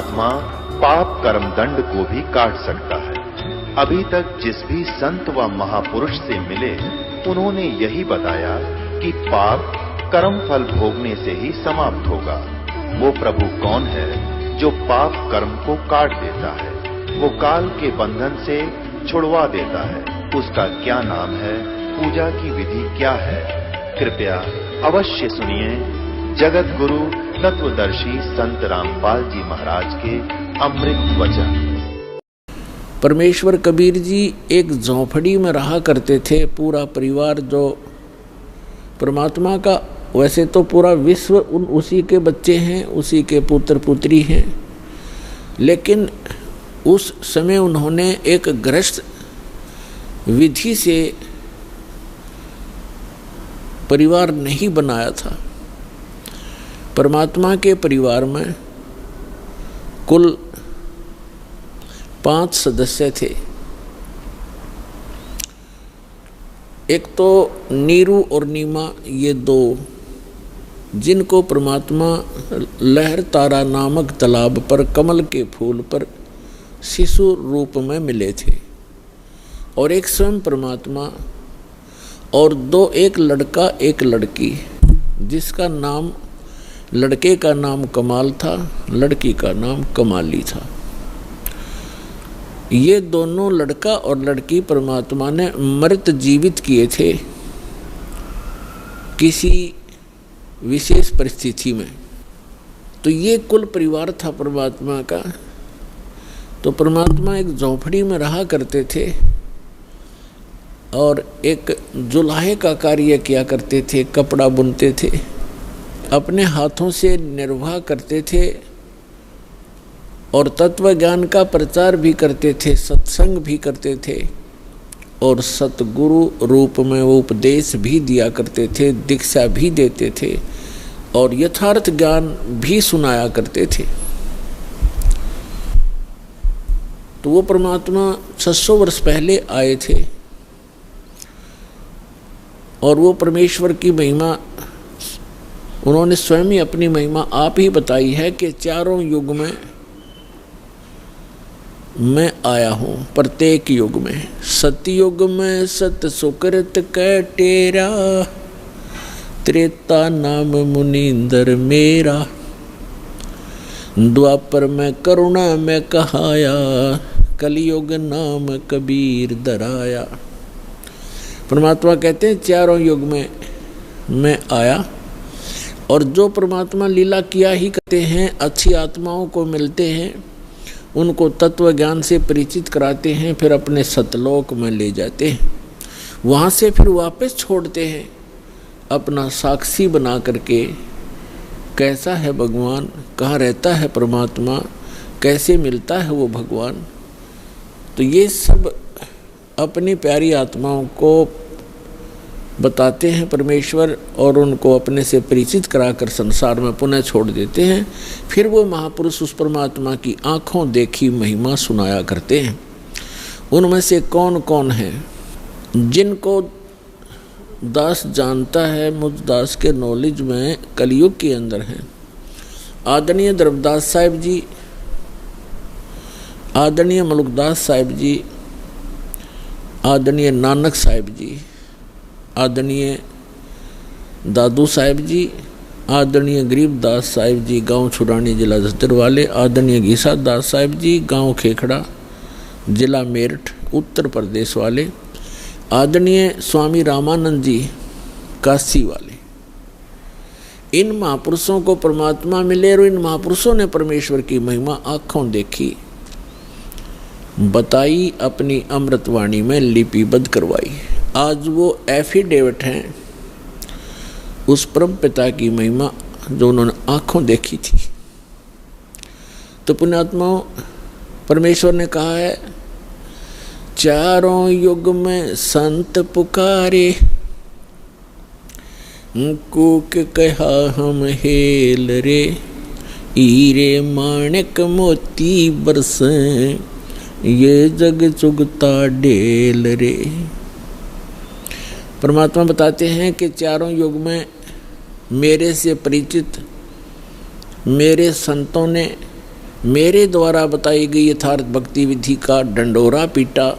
परमात्मा पाप कर्म दंड को भी काट सकता है। अभी तक जिस भी संत व महापुरुष से मिले उन्होंने यही बताया कि पाप कर्म फल भोगने से ही समाप्त होगा। वो प्रभु कौन है जो पाप कर्म को काट देता है, वो काल के बंधन से छुड़वा देता है, उसका क्या नाम है, पूजा की विधि क्या है? कृपया अवश्य सुनिए जगत गुरु तत्वदर्शी संत रामपाल जी महाराज के अमृत वचन। परमेश्वर कबीर जी एक झोंपड़ी में रहा करते थे। पूरा परिवार जो परमात्मा का, वैसे तो पूरा विश्व उसी के बच्चे हैं, उसी के पुत्र पुत्री हैं, लेकिन उस समय उन्होंने एक गृहस्थ विधि से परिवार नहीं बनाया था। परमात्मा के परिवार में कुल 5 सदस्य थे। एक तो नीरू और नीमा, ये 2, जिनको परमात्मा लहर तारा नामक तालाब पर कमल के फूल पर शिशु रूप में मिले थे। और एक स्वयं परमात्मा, और 2, एक लड़का एक लड़की, जिसका नाम, लड़के का नाम कमाल था, लड़की का नाम कमाली था। ये दोनों लड़का और लड़की परमात्मा ने मृत जीवित किए थे किसी विशेष परिस्थिति में। तो ये कुल परिवार था परमात्मा का। तो परमात्मा एक झोंपड़ी में रहा करते थे और एक जुलाहे का कार्य किया करते थे, कपड़ा बुनते थे, अपने हाथों से निर्वाह करते थे और तत्व ज्ञान का प्रचार भी करते थे, सत्संग भी करते थे और सतगुरु रूप में वो उपदेश भी दिया करते थे, दीक्षा भी देते थे और यथार्थ ज्ञान भी सुनाया करते थे। तो वो परमात्मा 600 वर्ष पहले आए थे और वो परमेश्वर की महिमा उन्होंने स्वयं ही अपनी महिमा आप ही बताई है कि चारों युग में मैं आया हूँ। प्रत्येक युग में, सतयुग में सत सुकृत कै टेरा, त्रेता नाम मुनींदर मेरा, द्वापर में करुणा में कहाया, कलयुग नाम कबीर दराया। परमात्मा कहते हैं चारों युग में मैं आया और जो परमात्मा लीला किया ही करते हैं, अच्छी आत्माओं को मिलते हैं, उनको तत्व ज्ञान से परिचित कराते हैं, फिर अपने सतलोक में ले जाते हैं, वहाँ से फिर वापस छोड़ते हैं अपना साक्षी बना करके। कैसा है भगवान, कहाँ रहता है परमात्मा, कैसे मिलता है वो भगवान। तो ये सब अपनी प्यारी आत्माओं को बताते हैं परमेश्वर और उनको अपने से परिचित कराकर संसार में पुनः छोड़ देते हैं। फिर वो महापुरुष उस परमात्मा की आँखों देखी महिमा सुनाया करते हैं। उनमें से कौन कौन है जिनको दास जानता है, मुझ दास के नॉलेज में कलयुग के अंदर हैं। आदरणीय धर्मदास साहिब जी, आदरणीय मलुकदास साहिब जी, आदरणीय नानक साहिब जी, आदरणीय दादू साहिब जी, आदरणीय गरीबदास साहिब जी गांव छुरानी जिला झज्जर वाले, आदरणीय घीसा दास साहिब जी गांव खेखड़ा जिला मेरठ उत्तर प्रदेश वाले, आदरणीय स्वामी रामानंद जी काशी वाले। इन महापुरुषों को परमात्मा मिले और इन महापुरुषों ने परमेश्वर की महिमा आँखों देखी, बताई, अपनी अमृतवाणी में लिपिबद्ध करवाई। आज वो एफिडेविट हैं उस परम पिता की महिमा जो उन्होंने आँखों देखी थी। तो पुण्यात्माओं, परमेश्वर ने कहा है चारों युग में संत पुकारे, कूक कहा हम हेल रे, हीरे माणिक मोती बरसे, ये जग चुगता ढेल रे। परमात्मा बताते हैं कि चारों युग में मेरे से परिचित मेरे संतों ने मेरे द्वारा बताई गई यथार्थ भक्ति विधि का डंडोरा पीटा,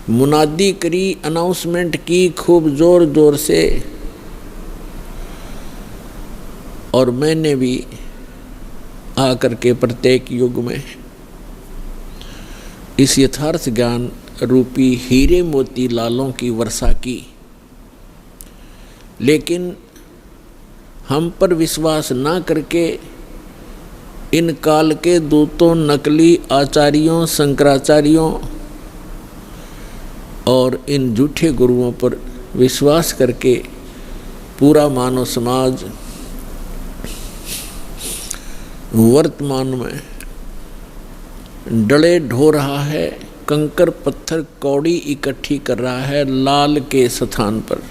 मुनादी करी, अनाउंसमेंट की खूब जोर जोर से, और मैंने भी आकर के प्रत्येक युग में इस यथार्थ ज्ञान रूपी हीरे मोती लालों की वर्षा की। लेकिन हम पर विश्वास ना करके इन काल के दूतों, नकली आचार्यों, शंकराचार्यों और इन झूठे गुरुओं पर विश्वास करके पूरा मानव समाज वर्तमान में डले ढो रहा है, कंकर पत्थर कौड़ी इकट्ठी कर रहा है लाल के स्थान पर।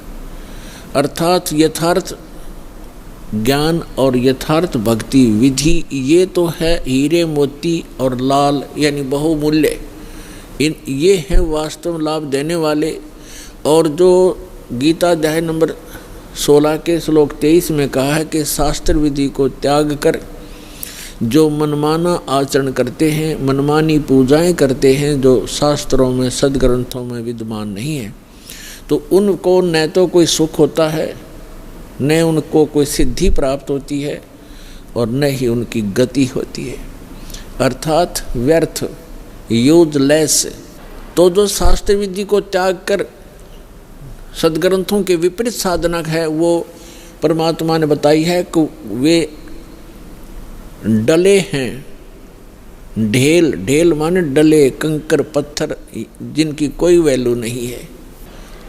अर्थात यथार्थ ज्ञान और यथार्थ भक्ति विधि ये तो है हीरे मोती और लाल यानी बहुमूल्य, ये हैं वास्तव लाभ देने वाले। और जो गीता अध्याय नंबर 16 के श्लोक 23 में कहा है कि शास्त्र विधि को त्याग कर जो मनमाना आचरण करते हैं, मनमानी पूजाएं करते हैं जो शास्त्रों में सदग्रंथों में विद्यमान नहीं है, तो उनको न तो कोई सुख होता है, न उनको कोई सिद्धि प्राप्त होती है और न ही उनकी गति होती है, अर्थात व्यर्थ, यूजलेस। तो जो शास्त्र विधि को त्याग कर सदग्रंथों के विपरीत साधना है वो परमात्मा ने बताई है कि वे डले हैं, ढेल, ढेल माने डले, कंकर पत्थर जिनकी कोई वैल्यू नहीं है।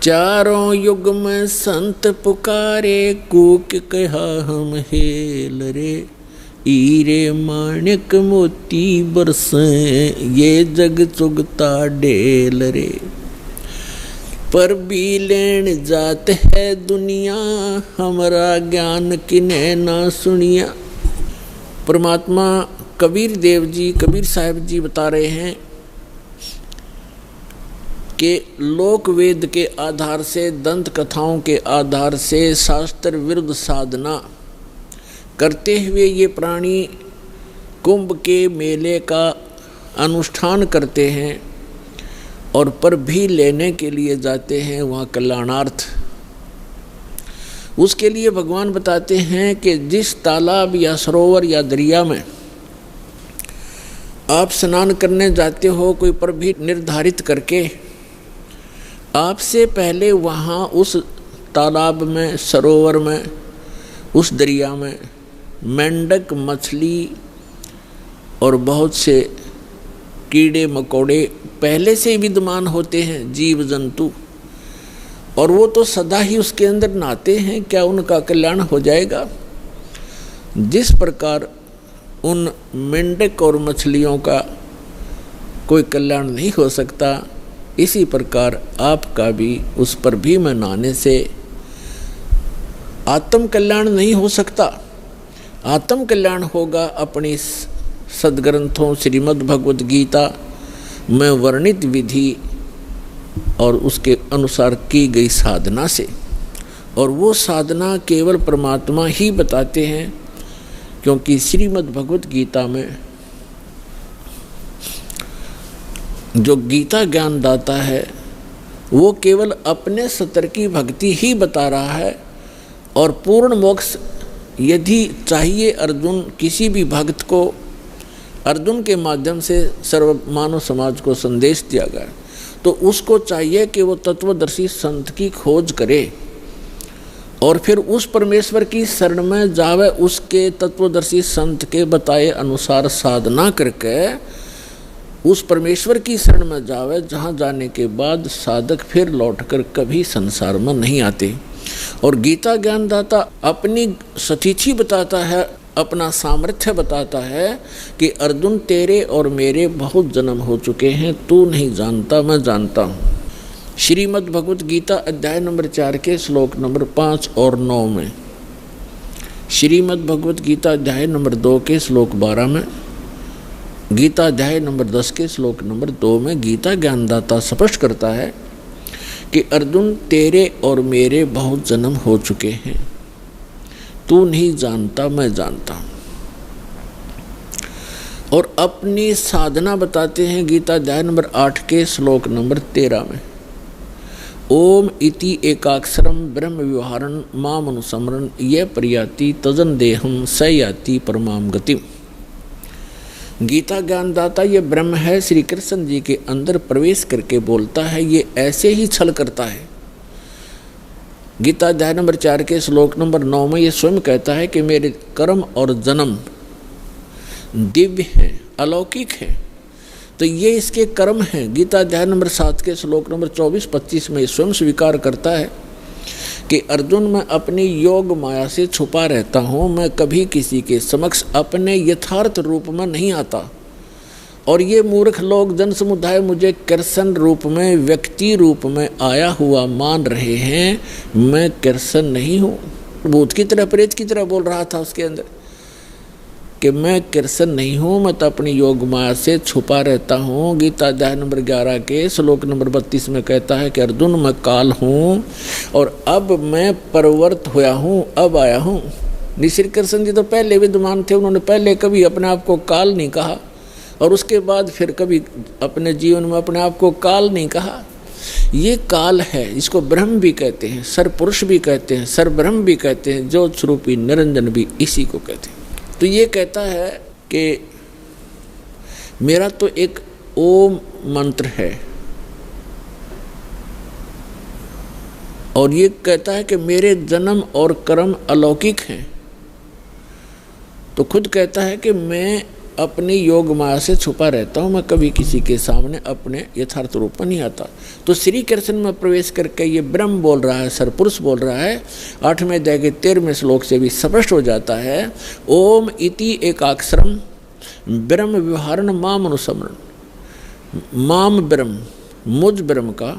चारों युग में संत पुकारे, कूक कहा हम हेल रे, हीरे माणिक मोती बरसे, ये जग चुगता ढेल रे। पर भी लेन जात है दुनिया, हमारा ज्ञान किने ना सुनिया। परमात्मा कबीर देव जी, कबीर साहब जी बता रहे हैं कि लोक वेद के आधार से, दंत कथाओं के आधार से शास्त्र विरुद्ध साधना करते हुए ये प्राणी कुंभ के मेले का अनुष्ठान करते हैं और पर भी लेने के लिए जाते हैं वहाँ कल्याणार्थ। उसके लिए भगवान बताते हैं कि जिस तालाब या सरोवर या दरिया में आप स्नान करने जाते हो कोई पर भी निर्धारित करके, आपसे पहले वहाँ उस तालाब में, सरोवर में, उस दरिया में मेंढक, मछली और बहुत से कीड़े मकोड़े पहले से विद्यमान होते हैं, जीव जंतु, और वो तो सदा ही उसके अंदर नहाते हैं, क्या उनका कल्याण हो जाएगा? जिस प्रकार उन मेंढक और मछलियों का कोई कल्याण नहीं हो सकता, इसी प्रकार आपका भी उस पर भी में नहाने से आत्म कल्याण नहीं हो सकता। आत्म कल्याण होगा अपनी सदग्रंथों श्रीमद् भगवद गीता में वर्णित विधि और उसके अनुसार की गई साधना से। और वो साधना केवल परमात्मा ही बताते हैं, क्योंकि श्रीमद् भगवद गीता में जो गीता ज्ञान दाता है वो केवल अपने सतर की भक्ति ही बता रहा है। और पूर्ण मोक्ष यदि चाहिए अर्जुन किसी भी भक्त को, अर्जुन के माध्यम से सर्व मानव समाज को संदेश दिया गया, तो उसको चाहिए कि वो तत्वदर्शी संत की खोज करे और फिर उस परमेश्वर की शरण में जावे, उसके तत्वदर्शी संत के बताए अनुसार साधना करके उस परमेश्वर की शरण में जावे, जहाँ जाने के बाद साधक फिर लौटकर कभी संसार में नहीं आते। और गीता ज्ञानदाता अपनी सतीथि बताता है, अपना सामर्थ्य बताता है कि अर्जुन तेरे और मेरे बहुत जन्म हो चुके हैं, तू नहीं जानता, मैं जानता हूँ। श्रीमद् भगवद गीता अध्याय नंबर 4 के श्लोक नंबर 5 और 9 में, श्रीमद् भगवद गीता अध्याय नंबर 2 के श्लोक 12 में, गीता अध्याय नंबर 10 के श्लोक नंबर 2 में गीता ज्ञानदाता स्पष्ट करता है कि अर्जुन तेरे और मेरे बहुत जन्म हो चुके हैं, तू नहीं जानता, मैं जानता हूँ। और अपनी साधना बताते हैं गीता अध्याय नंबर 8 के श्लोक नंबर 13 में। ओम इति एकाक्षरम ब्रह्म व्यवहारन माम अनुसमरन ये प्रयाति तजन देहम स याति परमाम गतिम। गीता ज्ञानदाता ये ब्रह्म है, श्री कृष्ण जी के अंदर प्रवेश करके बोलता है, ये ऐसे ही छल करता है। गीता अध्याय नंबर 4 के श्लोक नंबर 9 में ये स्वयं कहता है कि मेरे कर्म और जन्म दिव्य हैं, अलौकिक हैं। तो ये इसके कर्म हैं। गीता अध्याय नंबर 7 के श्लोक नंबर 24-25 में स्वयं स्वीकार करता है कि अर्जुन, मैं अपनी योग माया से छुपा रहता हूँ, मैं कभी किसी के समक्ष अपने यथार्थ रूप में नहीं आता। और ये मूर्ख लोग जन समुदाय मुझे कृष्ण रूप में, व्यक्ति रूप में आया हुआ मान रहे हैं। मैं कृष्ण नहीं हूँ। भूत की तरह, प्रेत की तरह बोल रहा था उसके अंदर कि मैं कृष्ण नहीं हूँ, मैं तो अपनी योग माया से छुपा रहता हूँ। गीता अध्याय नंबर 11 के श्लोक नंबर 32 में कहता है कि अर्जुन, मैं काल हूँ और अब मैं परिवर्त हुआ हूँ, अब आया हूँ। श्री कृष्ण जी तो पहले विद्यमान थे, उन्होंने पहले कभी अपने आप को काल नहीं कहा और उसके बाद फिर कभी अपने जीवन में अपने आप को काल नहीं कहा। ये काल है, इसको ब्रह्म भी कहते हैं, सरपुरुष भी कहते हैं, सरब्रह्म भी कहते हैं, ज्योत स्वरूपी निरंजन भी इसी को कहते हैं। तो ये कहता है कि मेरा तो एक ओम मंत्र है और ये कहता है कि मेरे जन्म और कर्म अलौकिक हैं। तो खुद कहता है कि मैं अपनी योग माया से छुपा रहता हूँ, मैं कभी किसी के सामने अपने यथार्थ रूप में नहीं आता। तो श्री कृष्ण में प्रवेश करके ये ब्रह्म बोल रहा है, सरपुरुष बोल रहा है। 8वें अध्याय के 13वें श्लोक से भी स्पष्ट हो जाता है, ओम इति एकाक्षरम ब्रह्म व्यवहारन माम अनुसमरण। माम ब्रह्म, मुझ ब्रह्म का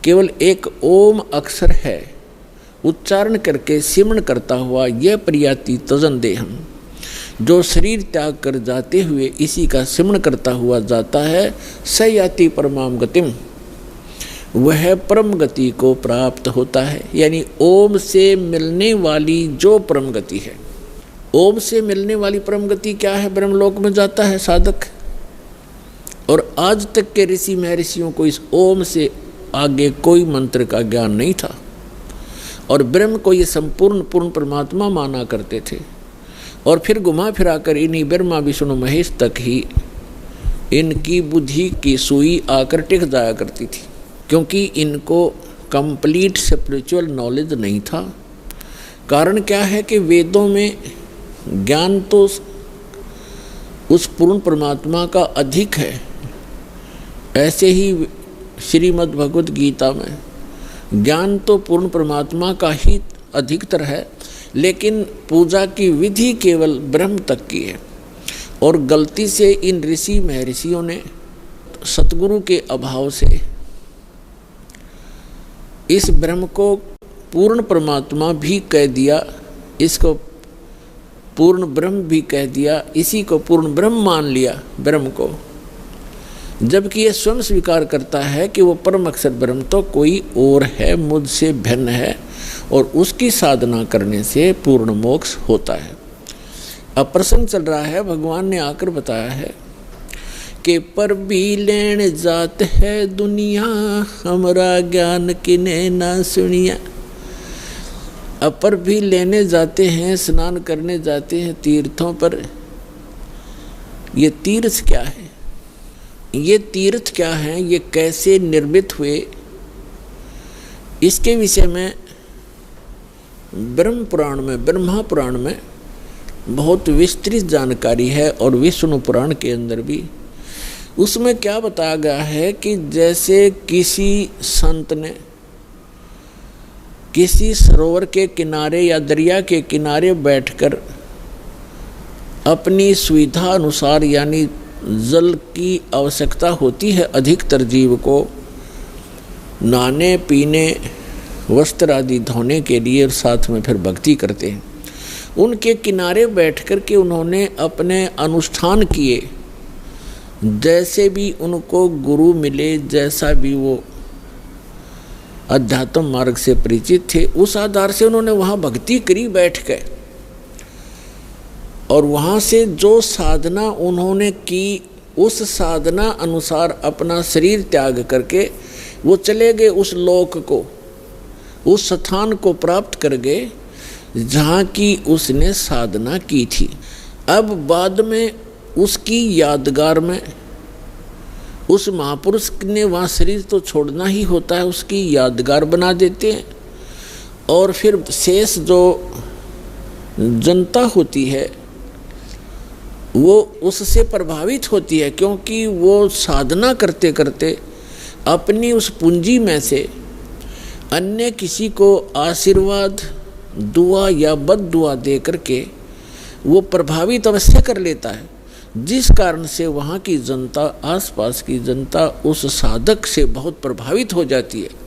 केवल एक ओम अक्षर है, उच्चारण करके सिमरण करता हुआ यह प्रयाति तजन देहम, जो शरीर त्याग कर जाते हुए इसी का सिमरण करता हुआ जाता है, स याति परमाम गतिम, वह परम गति को प्राप्त होता है। यानी ओम से मिलने वाली जो परम गति है, ओम से मिलने वाली परम गति क्या है? ब्रह्मलोक में जाता है साधक। और आज तक के ऋषि महर्षियों को इस ओम से आगे कोई मंत्र का ज्ञान नहीं था और ब्रह्म को ये संपूर्ण पूर्ण परमात्मा माना करते थे। और फिर घुमा फिराकर इन्हीं ब्रह्मा विष्णु महेश तक ही इनकी बुद्धि की सुई आकर टिक जाया करती थी, क्योंकि इनको कंप्लीट स्पिरिचुअल नॉलेज नहीं था। कारण क्या है कि वेदों में ज्ञान तो उस पूर्ण परमात्मा का अधिक है, ऐसे ही श्रीमद् भगवद गीता में ज्ञान तो पूर्ण परमात्मा का ही अधिकतर है, लेकिन पूजा की विधि केवल ब्रह्म तक की है। और गलती से इन ऋषि महर्षियों ने सतगुरु के अभाव से इस ब्रह्म को पूर्ण परमात्मा भी कह दिया, इसको पूर्ण ब्रह्म भी कह दिया, इसी को पूर्ण ब्रह्म मान लिया ब्रह्म को, जबकि यह स्वयं स्वीकार करता है कि वो परम अक्षर ब्रह्म तो कोई और है, मुझसे भिन्न है और उसकी साधना करने से पूर्ण मोक्ष होता है। अब प्रसंग चल रहा है, भगवान ने आकर बताया है कि पर भी लेने जात है दुनिया, हमारा ज्ञान किने ना सुनिया। अब पर भी लेने जाते हैं, स्नान करने जाते हैं तीर्थों पर। ये तीर्थ क्या है? ये तीर्थ क्या है? ये कैसे निर्मित हुए? इसके विषय में ब्रह्म पुराण में, ब्रह्मा पुराण में बहुत विस्तृत जानकारी है और विष्णु पुराण के अंदर भी। उसमें क्या बताया गया है कि जैसे किसी संत ने किसी सरोवर के किनारे या दरिया के किनारे बैठकर अपनी सुविधा अनुसार, यानी जल की आवश्यकता होती है अधिकतर जीव को नहाने पीने वस्त्र आदि धोने के लिए, और साथ में फिर भक्ति करते हैं। उनके किनारे बैठ कर के उन्होंने अपने अनुष्ठान किए, जैसे भी उनको गुरु मिले, जैसा भी वो अध्यात्म मार्ग से परिचित थे, उस आधार से उन्होंने वहाँ भक्ति करी बैठ के। और वहाँ से जो साधना उन्होंने की उस साधना अनुसार अपना शरीर त्याग करके वो चले गए उस लोक को, उस स्थान को प्राप्त कर गए जहाँ की उसने साधना की थी। अब बाद में उसकी यादगार में उस महापुरुष ने वहाँ शरीर तो छोड़ना ही होता है, उसकी यादगार बना देते हैं। और फिर शेष जो जनता होती है वो उससे प्रभावित होती है, क्योंकि वो साधना करते करते अपनी उस पूंजी में से अन्य किसी को आशीर्वाद, दुआ या बद दुआ दे करके वो प्रभावित अवश्य कर लेता है, जिस कारण से वहाँ की जनता, आसपास की जनता उस साधक से बहुत प्रभावित हो जाती है।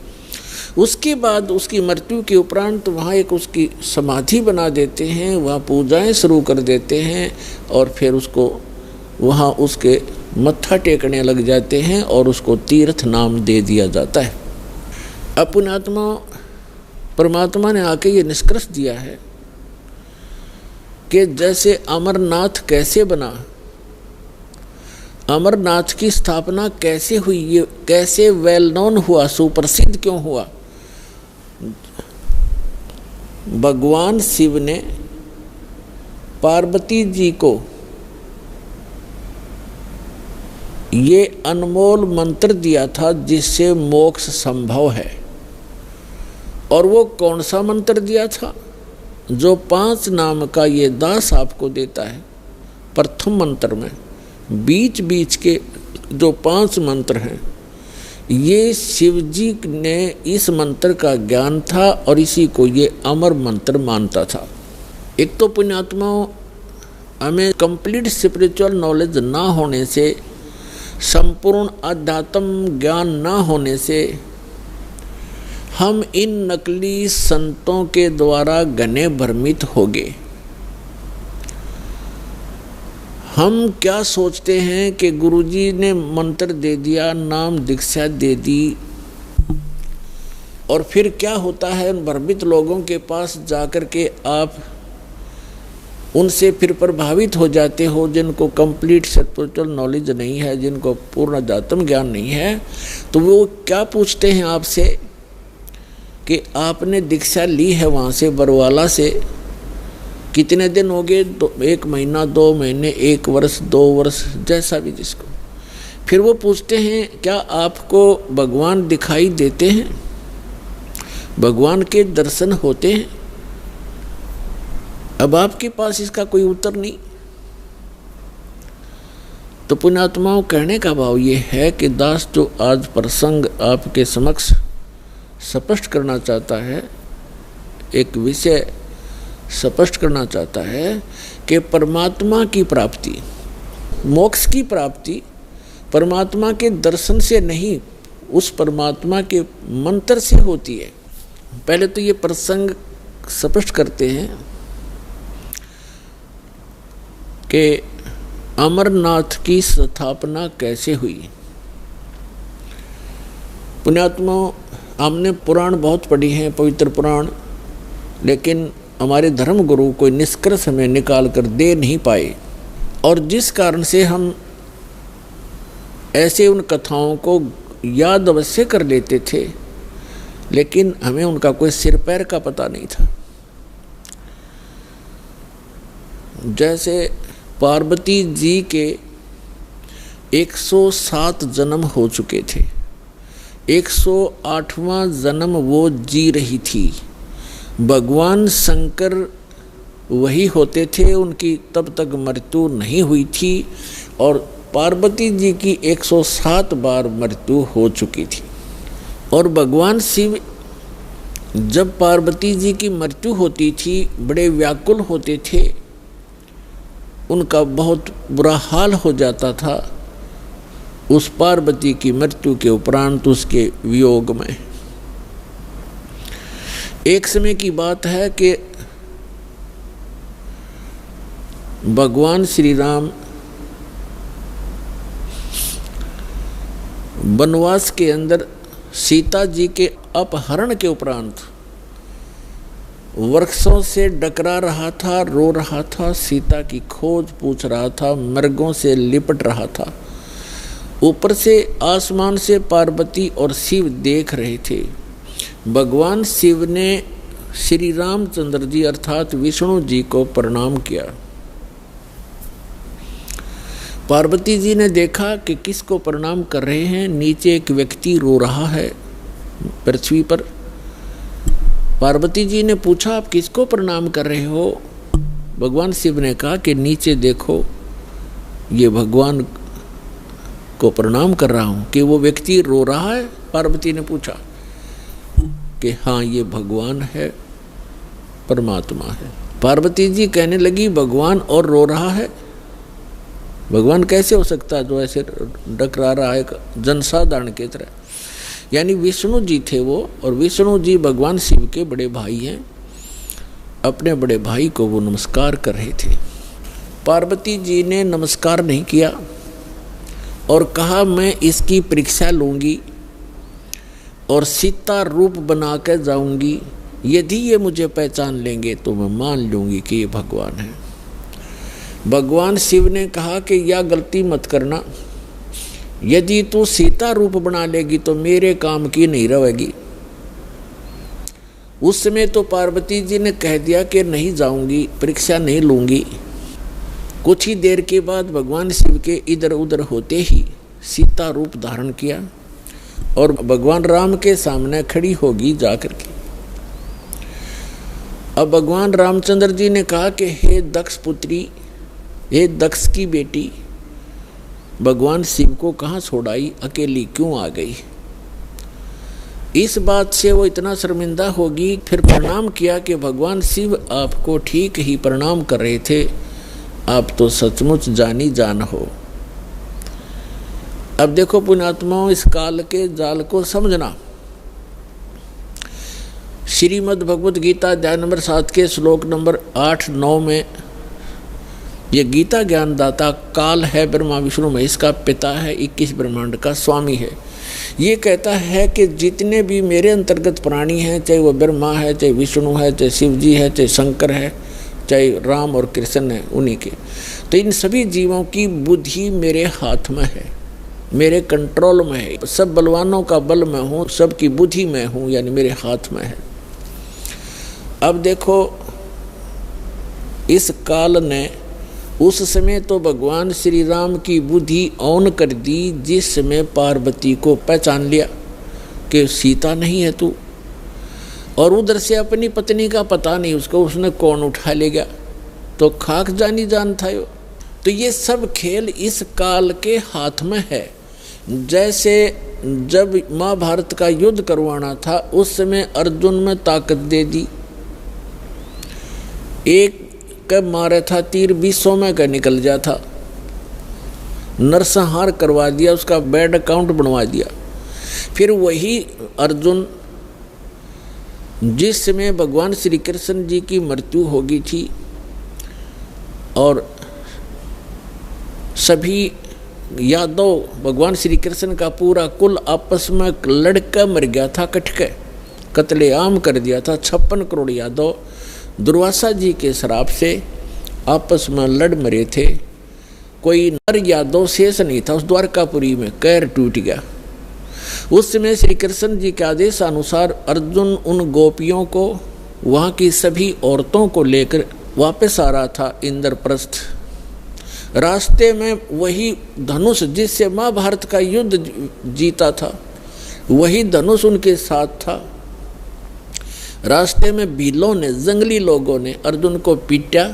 उसके बाद उसकी मृत्यु के उपरांत वहाँ एक उसकी समाधि बना देते हैं, वहाँ पूजाएं शुरू कर देते हैं और फिर उसको वहाँ उसके मत्था टेकने लग जाते हैं और उसको तीर्थ नाम दे दिया जाता है। अपनात्मा परमात्मा ने आके ये निष्कर्ष दिया है कि जैसे अमरनाथ कैसे बना, अमरनाथ की स्थापना कैसे हुई, ये कैसे वेल नोन हुआ, सुप्रसिद्ध क्यों हुआ। भगवान शिव ने पार्वती जी को ये अनमोल मंत्र दिया था जिससे मोक्ष संभव है। और वो कौन सा मंत्र दिया था? जो 5 नाम का ये दास आपको देता है। प्रथम मंत्र में बीच बीच के जो 5 मंत्र हैं, ये शिव जी ने इस मंत्र का ज्ञान था और इसी को ये अमर मंत्र मानता था। एक तो पुण्यात्माओं, हमें कंप्लीट स्पिरिचुअल नॉलेज ना होने से, संपूर्ण अध्यात्म ज्ञान ना होने से हम इन नकली संतों के द्वारा घने भ्रमित हो गए। हम क्या सोचते हैं कि गुरुजी ने मंत्र दे दिया, नाम दीक्षा दे दी, और फिर क्या होता है, उन भ्रमित लोगों के पास जाकर के आप उनसे फिर प्रभावित हो जाते हो, जिनको कंप्लीट स्पिरिचुअल नॉलेज नहीं है, जिनको पूर्ण अध्यात्म ज्ञान नहीं है। तो वो क्या पूछते हैं आपसे कि आपने दीक्षा ली है वहाँ से, बरवाला से, कितने दिन हो गए? 1 महीना, 2 महीने, 1 वर्ष, 2 वर्ष, जैसा भी जिसको। फिर वो पूछते हैं क्या आपको भगवान दिखाई देते हैं, भगवान के दर्शन होते हैं? अब आपके पास इसका कोई उत्तर नहीं। तो पुण्यात्माओं, कहने का भाव ये है कि दास जो आज प्रसंग आपके समक्ष स्पष्ट करना चाहता है, एक विषय स्पष्ट करना चाहता है कि परमात्मा की प्राप्ति, मोक्ष की प्राप्ति परमात्मा के दर्शन से नहीं, उस परमात्मा के मंत्र से होती है। पहले तो ये प्रसंग स्पष्ट करते हैं कि अमरनाथ की स्थापना कैसे हुई। पुण्यात्मा, हमने पुराण बहुत पढ़ी हैं, पवित्र पुराण, लेकिन हमारे धर्म गुरु कोई निष्कर्ष हमें निकाल कर दे नहीं पाए, और जिस कारण से हम ऐसे उन कथाओं को याद अवश्य कर लेते थे, लेकिन हमें उनका कोई सिर पैर का पता नहीं था। जैसे पार्वती जी के 107 जन्म हो चुके थे, 108वां जन्म वो जी रही थी। भगवान शंकर वही होते थे, उनकी तब तक मृत्यु नहीं हुई थी, और पार्वती जी की 107 बार मृत्यु हो चुकी थी। और भगवान शिव जब पार्वती जी की मृत्यु होती थी बड़े व्याकुल होते थे, उनका बहुत बुरा हाल हो जाता था उस पार्वती की मृत्यु के उपरांत, उसके वियोग में। एक समय की बात है कि भगवान श्री राम वनवास के अंदर सीता जी के अपहरण के उपरांत वृक्षों से डकरा रहा था, रो रहा था, सीता की खोज पूछ रहा था, मृगों से लिपट रहा था। ऊपर से आसमान से पार्वती और शिव देख रहे थे। भगवान शिव ने श्री रामचंद्र जी अर्थात विष्णु जी को प्रणाम किया। पार्वती जी ने देखा कि किसको प्रणाम कर रहे हैं। नीचे एक व्यक्ति रो रहा है पृथ्वी पर। पार्वती जी ने पूछा, आप किसको प्रणाम कर रहे हो? भगवान शिव ने कहा कि नीचे देखो, ये भगवान को प्रणाम कर रहा हूं। कि वो व्यक्ति रो रहा है? पार्वती ने पूछा कि हाँ, ये भगवान है, परमात्मा है। पार्वती जी कहने लगी, भगवान और रो रहा है? भगवान कैसे हो सकता है जो ऐसे डकरा रहा है जनसाधारण की तरह? यानी विष्णु जी थे वो, और विष्णु जी भगवान शिव के बड़े भाई हैं। अपने बड़े भाई को वो नमस्कार कर रहे थे। पार्वती जी ने नमस्कार नहीं किया और कहा, मैं इसकी परीक्षा लूंगी और सीता रूप बना कर जाऊंगी। यदि ये मुझे पहचान लेंगे तो मैं मान लूंगी कि ये भगवान है। भगवान शिव ने कहा कि यह गलती मत करना, यदि तू सीता रूप बना लेगी तो मेरे काम की नहीं रहेगी। उस समय तो पार्वती जी ने कह दिया कि नहीं जाऊंगी, परीक्षा नहीं लूंगी। कुछ ही देर के बाद भगवान शिव के इधर उधर होते ही सीता रूप धारण किया और भगवान राम के सामने खड़ी होगी जाकर के। अब भगवान रामचंद्र जी ने कहा कि हे दक्ष पुत्री, हे दक्ष की बेटी, भगवान शिव को कहाँ छोड़ाई, अकेली क्यों आ गई? इस बात से वो इतना शर्मिंदा होगी। फिर प्रणाम किया कि भगवान शिव आपको ठीक ही प्रणाम कर रहे थे, आप तो सचमुच जानी जान हो। अब देखो पुण्यात्माओं, इस काल के जाल को समझना। श्रीमद् भगवत गीता अध्याय नंबर 7 के श्लोक नंबर 8-9 में ये गीता ज्ञानदाता काल है, ब्रह्मा विष्णु महेश का पिता है, 21 ब्रह्मांड का स्वामी है। ये कहता है कि जितने भी मेरे अंतर्गत प्राणी हैं, चाहे वो ब्रह्मा है, चाहे विष्णु है, चाहे शिव जी है, चाहे शंकर है, चाहे राम और कृष्ण है, उन्हीं के, तो इन सभी जीवों की बुद्धि मेरे हाथ में है, मेरे कंट्रोल में है। सब बलवानों का बल मैं हूँ, सबकी बुद्धि मैं हूँ, यानी मेरे हाथ में है। अब देखो, इस काल ने उस समय तो भगवान श्री राम की बुद्धि ऑन कर दी, जिस समय पार्वती को पहचान लिया कि सीता नहीं है तू, और उधर से अपनी पत्नी का पता नहीं उसको, उसने कौन उठा ले गया, तो खाक जानी जान था यो। तो ये सब खेल इस काल के हाथ में है। जैसे जब महाभारत का युद्ध करवाना था, उस समय अर्जुन में ताकत दे दी, एक कब मारा था तीर 200 में का निकल जाता, नरसंहार करवा दिया, उसका बैड अकाउंट बनवा दिया। फिर वही अर्जुन जिस समय भगवान श्री कृष्ण जी की मृत्यु हो गई थी और सभी यादव, भगवान श्री कृष्ण का पूरा कुल आपस में लड़का मर गया था, कटके कत्लेआम कर दिया था। 56 करोड़ यादव दुर्वासा जी के श्राप से आपस में लड़ मरे थे। कोई नर यादव शेष नहीं था उस द्वारकापुरी में, कैर टूट गया। उस समय श्री कृष्ण जी के आदेश अनुसार अर्जुन उन गोपियों को, वहाँ की सभी औरतों को लेकर वापस आ रहा था इंद्रप्रस्थ। रास्ते में वही धनुष जिससे महाभारत का युद्ध जीता था, वही धनुष उनके साथ था। रास्ते में भीलों ने, जंगली लोगों ने अर्जुन को पीटा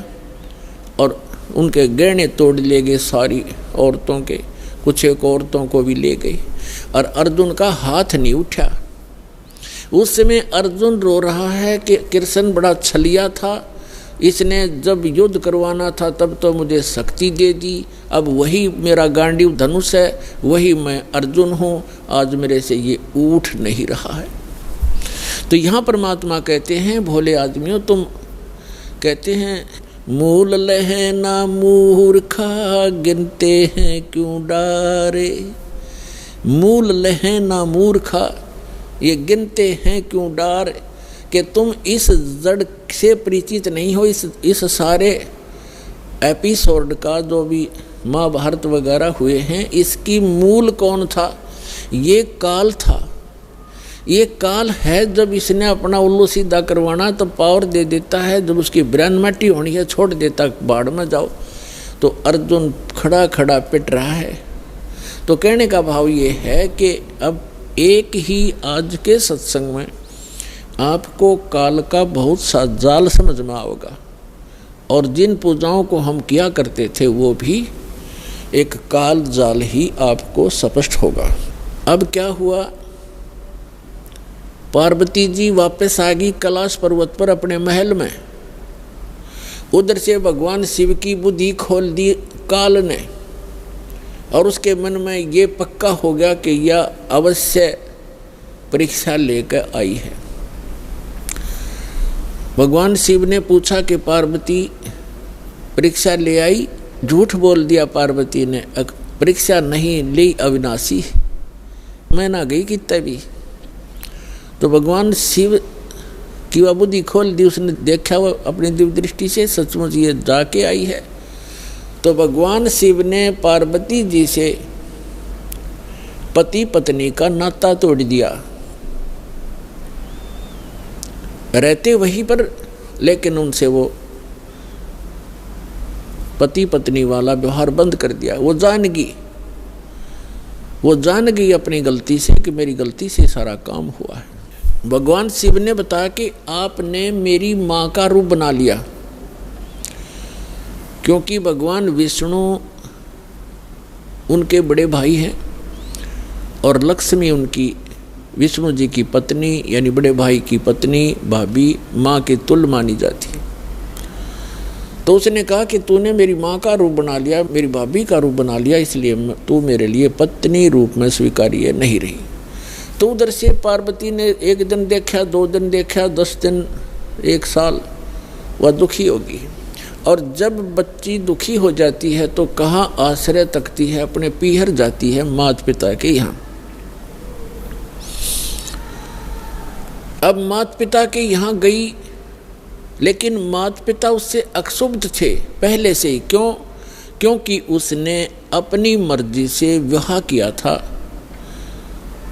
और उनके गहने तोड़ ले गए, सारी औरतों के, कुछ एक औरतों को भी ले गई, और अर्जुन का हाथ नहीं उठा। उस समय अर्जुन रो रहा है कि कृष्ण बड़ा छलिया था, इसने जब युद्ध करवाना था तब तो मुझे शक्ति दे दी, अब वही मेरा गांडीव धनुष है, वही मैं अर्जुन हूँ, आज मेरे से ये उठ नहीं रहा है। तो यहाँ परमात्मा कहते हैं, भोले आदमियों तुम कहते हैं मूल लहे ना मूर्खा, गिनते हैं क्यों डारे। मूल लहे ना मूर्खा, ये गिनते हैं क्यों डारे, कि तुम इस जड़ से परिचित नहीं हो इस सारे एपिसोड का, जो भी महाभारत वगैरह हुए हैं, इसकी मूल कौन था? ये काल था। ये काल है, जब इसने अपना उल्लू सीधा करवाना तो पावर दे देता है, जब उसकी ब्रेन मट्टी होनी है छोड़ देता बाढ़ में जाओ। तो अर्जुन खड़ा खड़ा पिट रहा है। तो कहने का भाव ये है कि अब एक ही आज के सत्संग में आपको काल का बहुत सा जाल समझ में आओगा, और जिन पूजाओं को हम किया करते थे वो भी एक काल जाल ही आपको स्पष्ट होगा। अब क्या हुआ, पार्वती जी वापस आ गई कैलाश पर्वत पर अपने महल में। उधर से भगवान शिव की बुद्धि खोल दी काल ने, और उसके मन में ये पक्का हो गया कि यह अवश्य परीक्षा लेकर आई है। भगवान शिव ने पूछा कि पार्वती परीक्षा ले आई? झूठ बोल दिया पार्वती ने, परीक्षा नहीं ली अविनाशी, मैं ना गई कितना भी। तो भगवान शिव की वह बुद्धि खोल दी, उसने देखा वो अपनी दिव्य दृष्टि से सचमुच ये जाके आई है। तो भगवान शिव ने पार्वती जी से पति पत्नी का नाता तोड़ दिया, रहते वहीं पर, लेकिन उनसे वो पति पत्नी वाला व्यवहार बंद कर दिया। वो जान गई अपनी गलती से कि मेरी गलती से सारा काम हुआ है। भगवान शिव ने बताया कि आपने मेरी माँ का रूप बना लिया, क्योंकि भगवान विष्णु उनके बड़े भाई हैं और लक्ष्मी उनकी विष्णु जी की पत्नी यानी बड़े भाई की पत्नी भाभी माँ के तुल्य मानी जाती है। तो उसने कहा कि तूने मेरी माँ का रूप बना लिया, मेरी भाभी का रूप बना लिया, इसलिए तू मेरे लिए पत्नी रूप में स्वीकार्य नहीं रही। तो उधर से पार्वती ने एक दिन देखा, 2 दिन देखा, 10 दिन, 1 साल, वह दुखी होगी। और जब बच्ची दुखी हो जाती है तो कहाँ आश्रय तकती है? अपने पीहर जाती है, माता पिता के यहाँ। अब माता पिता के यहाँ गई, लेकिन माता पिता उससे अक्षुब्ध थे पहले से ही। क्यों? क्योंकि उसने अपनी मर्जी से विवाह किया था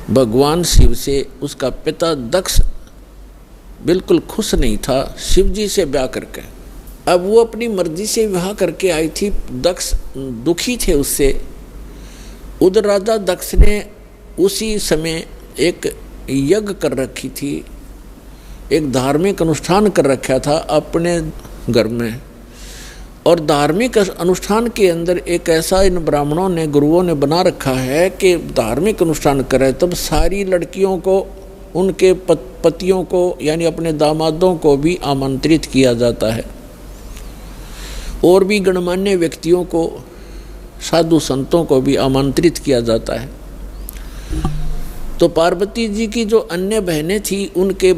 भगवान शिव से। उसका पिता दक्ष बिल्कुल खुश नहीं था शिव जी से ब्याह करके। अब वो अपनी मर्जी से विवाह करके आई थी, दक्ष दुखी थे उससे। उधर राजा दक्ष ने उसी समय एक यज्ञ कर रखी थी, एक धार्मिक अनुष्ठान कर रखा था अपने घर में। और धार्मिक अनुष्ठान के अंदर एक ऐसा इन ब्राह्मणों ने, गुरुओं ने बना रखा है कि धार्मिक अनुष्ठान करे तब सारी लड़कियों को, उनके पतियों को यानी अपने दामादों को भी आमंत्रित किया जाता है, और भी गणमान्य व्यक्तियों को, साधु संतों को भी आमंत्रित किया जाता है। तो पार्वती जी की जो अन्य बहनें थी उनके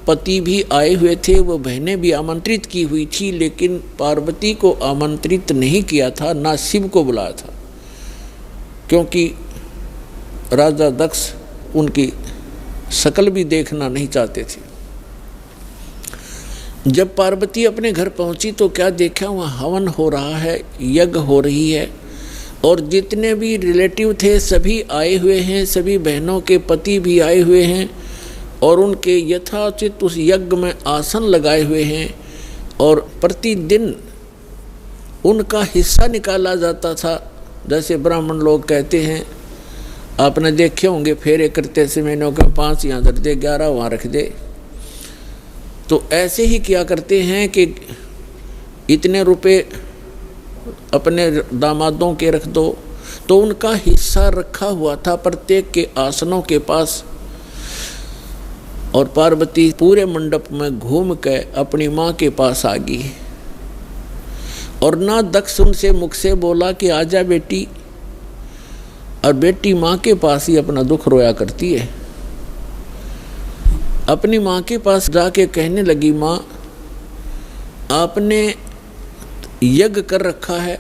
पति भी आए हुए थे, वो बहनें भी आमंत्रित की हुई थी, लेकिन पार्वती को आमंत्रित नहीं किया था, ना शिव को बुलाया था, क्योंकि राजा दक्ष उनकी शकल भी देखना नहीं चाहते थे। जब पार्वती अपने घर पहुंची तो क्या देखा, वहाँ हवन हो रहा है, यज्ञ हो रही है, और जितने भी रिलेटिव थे सभी आए हुए हैं, सभी बहनों के पति भी आए हुए हैं, और उनके यथाचित उस यज्ञ में आसन लगाए हुए हैं, और प्रतिदिन उनका हिस्सा निकाला जाता था। जैसे ब्राह्मण लोग कहते हैं, आपने देखे होंगे फेरे करते से मैंने कहा 5 यहाँ धर दे, 11 वहाँ रख दे। तो ऐसे ही किया करते हैं कि इतने रुपए अपने दामादों के रख दो। तो उनका हिस्सा रखा हुआ था प्रत्येक के आसनों के पास। और पार्वती पूरे मंडप में घूम के अपनी माँ के पास आ गई, और ना दक्ष उनसे मुख से बोला कि आजा बेटी, और बेटी माँ के पास ही अपना दुख रोया करती है। अपनी माँ के पास जाके कहने लगी, माँ आपने यज्ञ कर रखा है,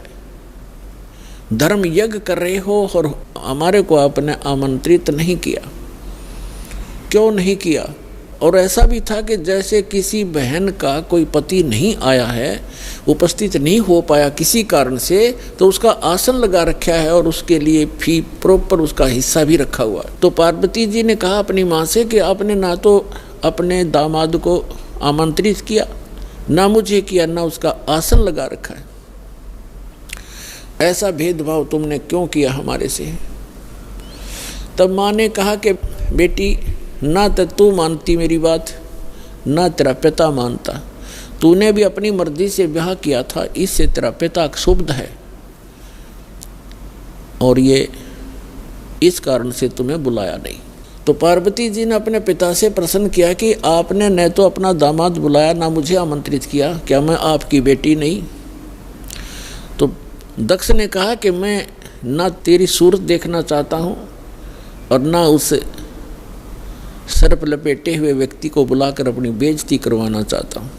धर्म यज्ञ कर रहे हो, और हमारे को आपने आमंत्रित नहीं किया। क्यों नहीं किया? और ऐसा भी था कि जैसे किसी बहन का कोई पति नहीं आया है, उपस्थित नहीं हो पाया किसी कारण से, तो उसका आसन लगा रखा है और उसके लिए फी प्रॉपर उसका हिस्सा भी रखा हुआ। तो पार्वती जी ने कहा अपनी माँ से कि आपने ना तो अपने दामाद को आमंत्रित किया, ना मुझे किया, ना उसका आसन लगा रखा है, ऐसा भेदभाव तुमने क्यों किया हमारे से। तब माँ ने कहा कि बेटी, ना तो तू मानती मेरी बात, ना तेरा पिता मानता, तूने भी अपनी मर्जी से ब्याह किया था, इससे तेरा पिता क्षुब्ध है और ये इस कारण से तुम्हें बुलाया नहीं। तो पार्वती जी ने अपने पिता से प्रश्न किया कि आपने न तो अपना दामाद बुलाया, ना मुझे आमंत्रित किया, क्या मैं आपकी बेटी नहीं? तो दक्ष ने कहा कि मैं ना तेरी सूरत देखना चाहता हूँ और ना उस सर्प लपेटे हुए व्यक्ति को बुलाकर अपनी बेइज्जती करवाना चाहता हूँ।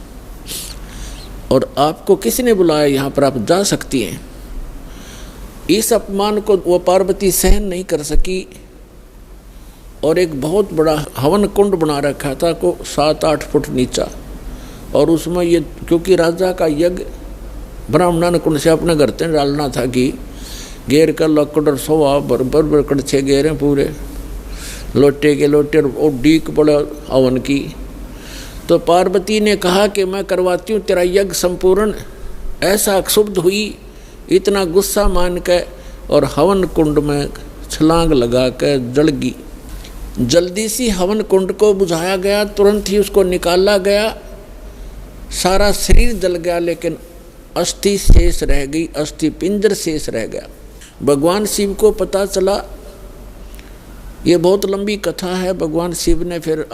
और आपको किसने बुलाया यहाँ पर, आप जा सकती हैं। इस अपमान को वो पार्वती सहन नहीं कर सकी और एक बहुत बड़ा हवन कुंड बना रखा था को 7-8 फुट नीचा, और उसमें ये क्योंकि राजा का यज्ञ ब्राह्मण कुंड से अपने घर से डालना था कि घेर कर लकड़ और सोवा बरबर कड़छे घेरे पूरे लोटे के लोटे और डीक बड़ा हवन की। तो पार्वती ने कहा कि मैं करवाती हूँ तेरा यज्ञ संपूर्ण। ऐसा क्षुब्ध हुई, इतना गुस्सा मान के, और हवन कुंड में छलांग लगा कर जल गई। जल्दी सी हवन कुंड को बुझाया गया, तुरंत ही उसको निकाला गया, सारा शरीर जल गया, लेकिन अस्थि शेष रह गई, अस्थि पिंजर शेष रह गया। भगवान शिव को पता चला, ये बहुत लंबी कथा है। भगवान शिव ने फिर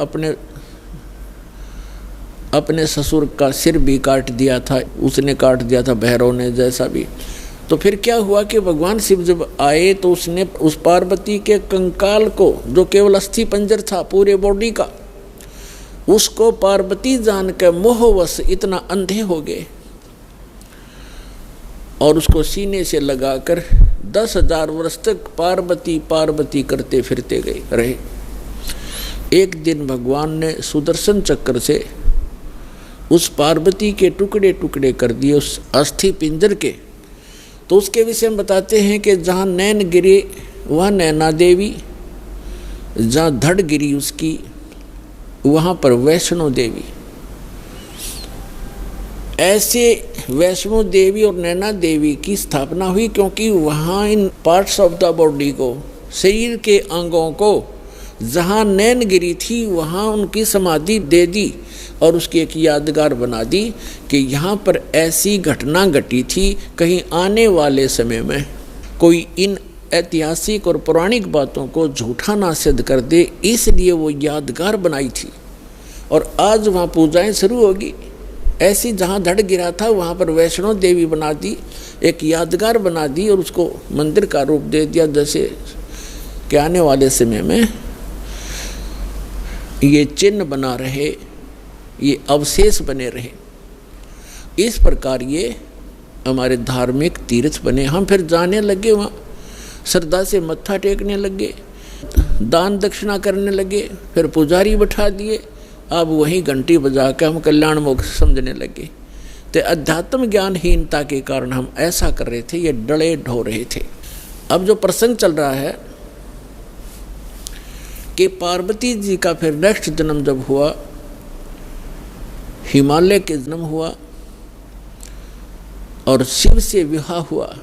अपने ससुर का सिर भी काट दिया था, उसने काट दिया था भैरव ने, जैसा भी। तो फिर क्या हुआ कि भगवान शिव जब आए तो उसने उस पार्वती के कंकाल को, जो केवल अस्थि पंजर था पूरे बॉडी का, उसको पार्वती जान के मोहवश इतना अंधे हो गए और उसको सीने से लगाकर 10,000 वर्ष तक पार्वती पार्वती करते फिरते गए रहे। एक दिन भगवान ने सुदर्शन चक्र से उस पार्वती के टुकड़े टुकड़े कर दिए उस अस्थि पिंजर के। तो उसके विषय में बताते हैं कि जहाँ नैन गिरे वह नैना देवी, जहाँ धड़ गिरी उसकी वहाँ पर वैष्णो देवी। ऐसे वैष्णो देवी और नैना देवी की स्थापना हुई क्योंकि वहाँ इन पार्ट्स ऑफ द बॉडी को, शरीर के अंगों को, जहाँ नैन गिरी थी वहाँ उनकी समाधि दे दी और उसकी एक यादगार बना दी कि यहाँ पर ऐसी घटना घटी थी, कहीं आने वाले समय में कोई इन ऐतिहासिक और पौराणिक बातों को झूठा ना सिद्ध कर दे, इसलिए वो यादगार बनाई थी। और आज वहाँ पूजाएं शुरू होगी। ऐसी जहाँ धड़ गिरा था वहाँ पर वैष्णो देवी बना दी, एक यादगार बना दी और उसको मंदिर का रूप दे दिया, जैसे कि आने वाले समय में ये चिन्ह बना रहे, ये अवशेष बने रहे। इस प्रकार ये हमारे धार्मिक तीर्थ बने। हम फिर जाने लगे, वहाँ श्रद्धा से मत्था टेकने लगे, दान दक्षिणा करने लगे, फिर पुजारी बैठा दिए। अब वहीं घंटी बजा के हम कल्याण मोक्ष समझने लगे। तो अध्यात्म ज्ञानहीनता के कारण हम ऐसा कर रहे थे, ये डले ढो रहे थे। अब जो प्रसंग चल रहा है कि पार्वती जी का फिर नेक्स्ट जन्म जब हुआ, हिमालय के जन्म हुआ और शिव से विवाह हुआ।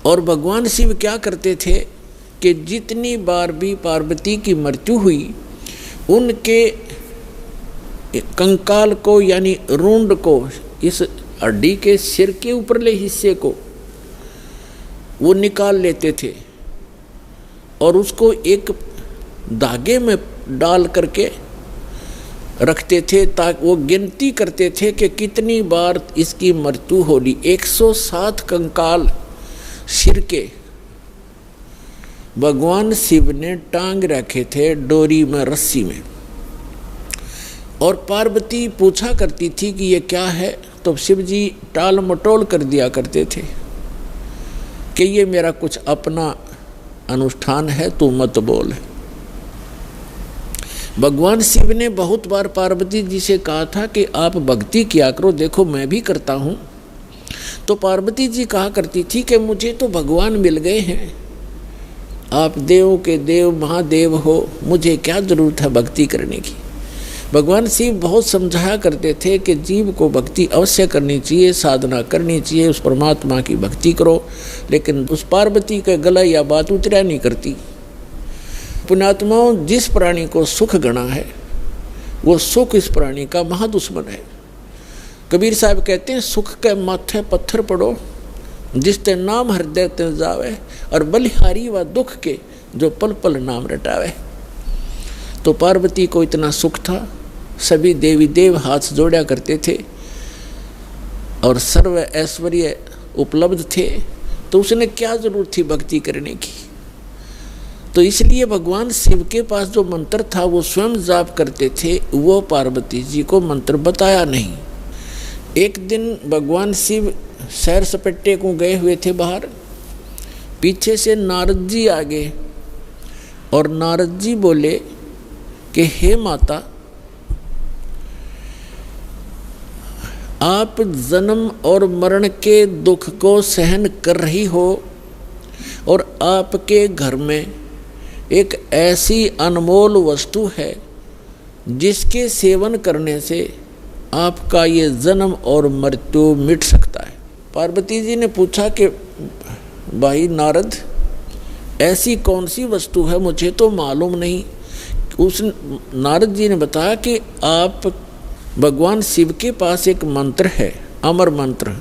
और भगवान शिव क्या करते थे कि जितनी बार भी पार्वती की मृत्यु हुई, उनके कंकाल को यानी रूंड को, इस हड्डी के सिर के ऊपरले हिस्से को वो निकाल लेते थे और उसको एक धागे में डाल करके रखते थे, ताकि वो गिनती करते थे कि कितनी बार इसकी मृत्यु होगी। 107 कंकाल सिर के भगवान शिव ने टांग रखे थे डोरी में, रस्सी में। और पार्वती पूछा करती थी कि ये क्या है, तो शिव जी टाल मटोल कर दिया करते थे कि ये मेरा कुछ अपना अनुष्ठान है, तू मत बोल। भगवान शिव ने बहुत बार पार्वती जी से कहा था कि आप भक्ति किया करो, देखो मैं भी करता हूँ। तो पार्वती जी कहा करती थी कि मुझे तो भगवान मिल गए हैं, आप देवों के देव महादेव हो, मुझे क्या जरूरत है भक्ति करने की। भगवान शिव बहुत समझाया करते थे कि जीव को भक्ति अवश्य करनी चाहिए, साधना करनी चाहिए, उस परमात्मा की भक्ति करो। लेकिन उस पार्वती का गला या बात उतरा नहीं करती। पुण्यात्माओं, जिस प्राणी को सुख गणा है वो सुख इस प्राणी का महादुश्मन है। कबीर साहब कहते हैं, सुख के माथे पत्थर पड़ो, जिस ते नाम हृदय ते जावे, और बलिहारी व दुख के जो पल पल नाम रटावे। तो पार्वती को इतना सुख था, सभी देवी देव हाथ जोड़ा करते थे और सर्व ऐश्वर्य उपलब्ध थे, तो उसने क्या जरूरत थी भक्ति करने की। तो इसलिए भगवान शिव के पास जो मंत्र था वो स्वयं जाप करते थे, वो पार्वती जी को मंत्र बताया नहीं। एक दिन भगवान शिव सैर सपट्टे को गए हुए थे बाहर, पीछे से नारद जी आ गए और नारद जी बोले कि हे माता, आप जन्म और मरण के दुख को सहन कर रही हो और आपके घर में एक ऐसी अनमोल वस्तु है जिसके सेवन करने से आपका ये जन्म और मृत्यु मिट सकता है। पार्वती जी ने पूछा कि भाई नारद, ऐसी कौन सी वस्तु है, मुझे तो मालूम नहीं। उस नारद जी ने बताया कि आप भगवान शिव के पास एक मंत्र है, अमर मंत्र,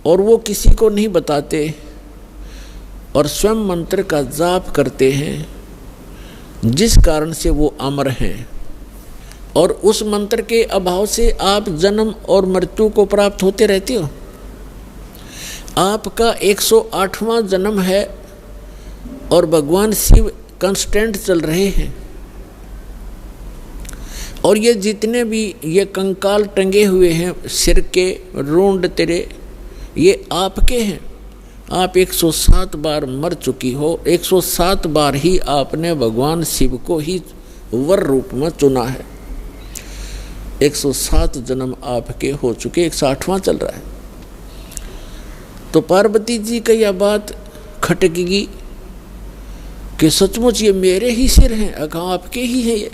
और वो किसी को नहीं बताते और स्वयं मंत्र का जाप करते हैं, जिस कारण से वो अमर हैं। और उस मंत्र के अभाव से आप जन्म और मृत्यु को प्राप्त होते रहते हो। आपका 108वां जन्म है और भगवान शिव कांस्टेंट चल रहे हैं। और ये जितने भी ये कंकाल टंगे हुए हैं सिर के रूंड तेरे, ये आपके हैं। आप 107 बार मर चुकी हो, 107 बार ही आपने भगवान शिव को ही वर रूप में चुना है। 107 जन्म आपके हो चुके, 108वां चल रहा है। तो पार्वती जी का यह बात खटकेगी कि सचमुच ये मेरे ही सिर हैं, अगर आपके ही हैं ये।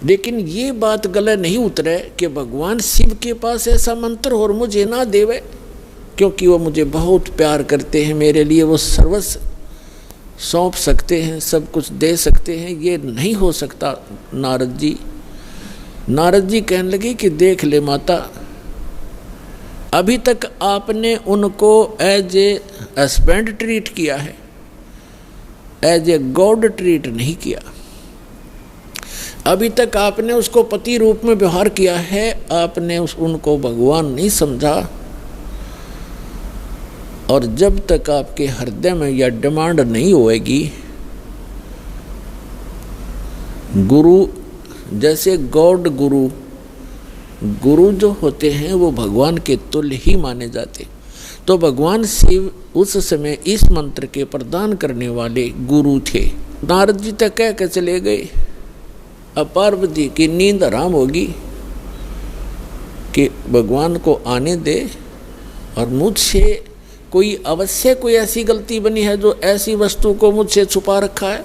लेकिन ये बात गले नहीं उतरे कि भगवान शिव के पास ऐसा मंत्र और मुझे ना देवे, क्योंकि वो मुझे बहुत प्यार करते हैं, मेरे लिए वो सर्वस्व सौंप सकते हैं, सब कुछ दे सकते हैं। ये नहीं हो सकता नारद जी। नारद जी कहने लगे कि देख ले माता, अभी तक आपने उनको एज ए हस्बैंड ट्रीट किया है, एज ए गॉड ट्रीट नहीं किया। अभी तक आपने उसको पति रूप में व्यवहार किया है, आपने उनको भगवान नहीं समझा। और जब तक आपके हृदय में यह डिमांड नहीं होएगी, गुरु जैसे गॉड गुरु जो होते हैं वो भगवान के तुल्य ही माने जाते। तो भगवान शिव उस समय इस मंत्र के प्रदान करने वाले गुरु थे। नारद जी तक कह के चले गए। अब पार्वती की नींद हराम होगी कि भगवान को आने दे, और मुझसे कोई अवश्य कोई ऐसी गलती बनी है जो ऐसी वस्तु को मुझसे छुपा रखा है,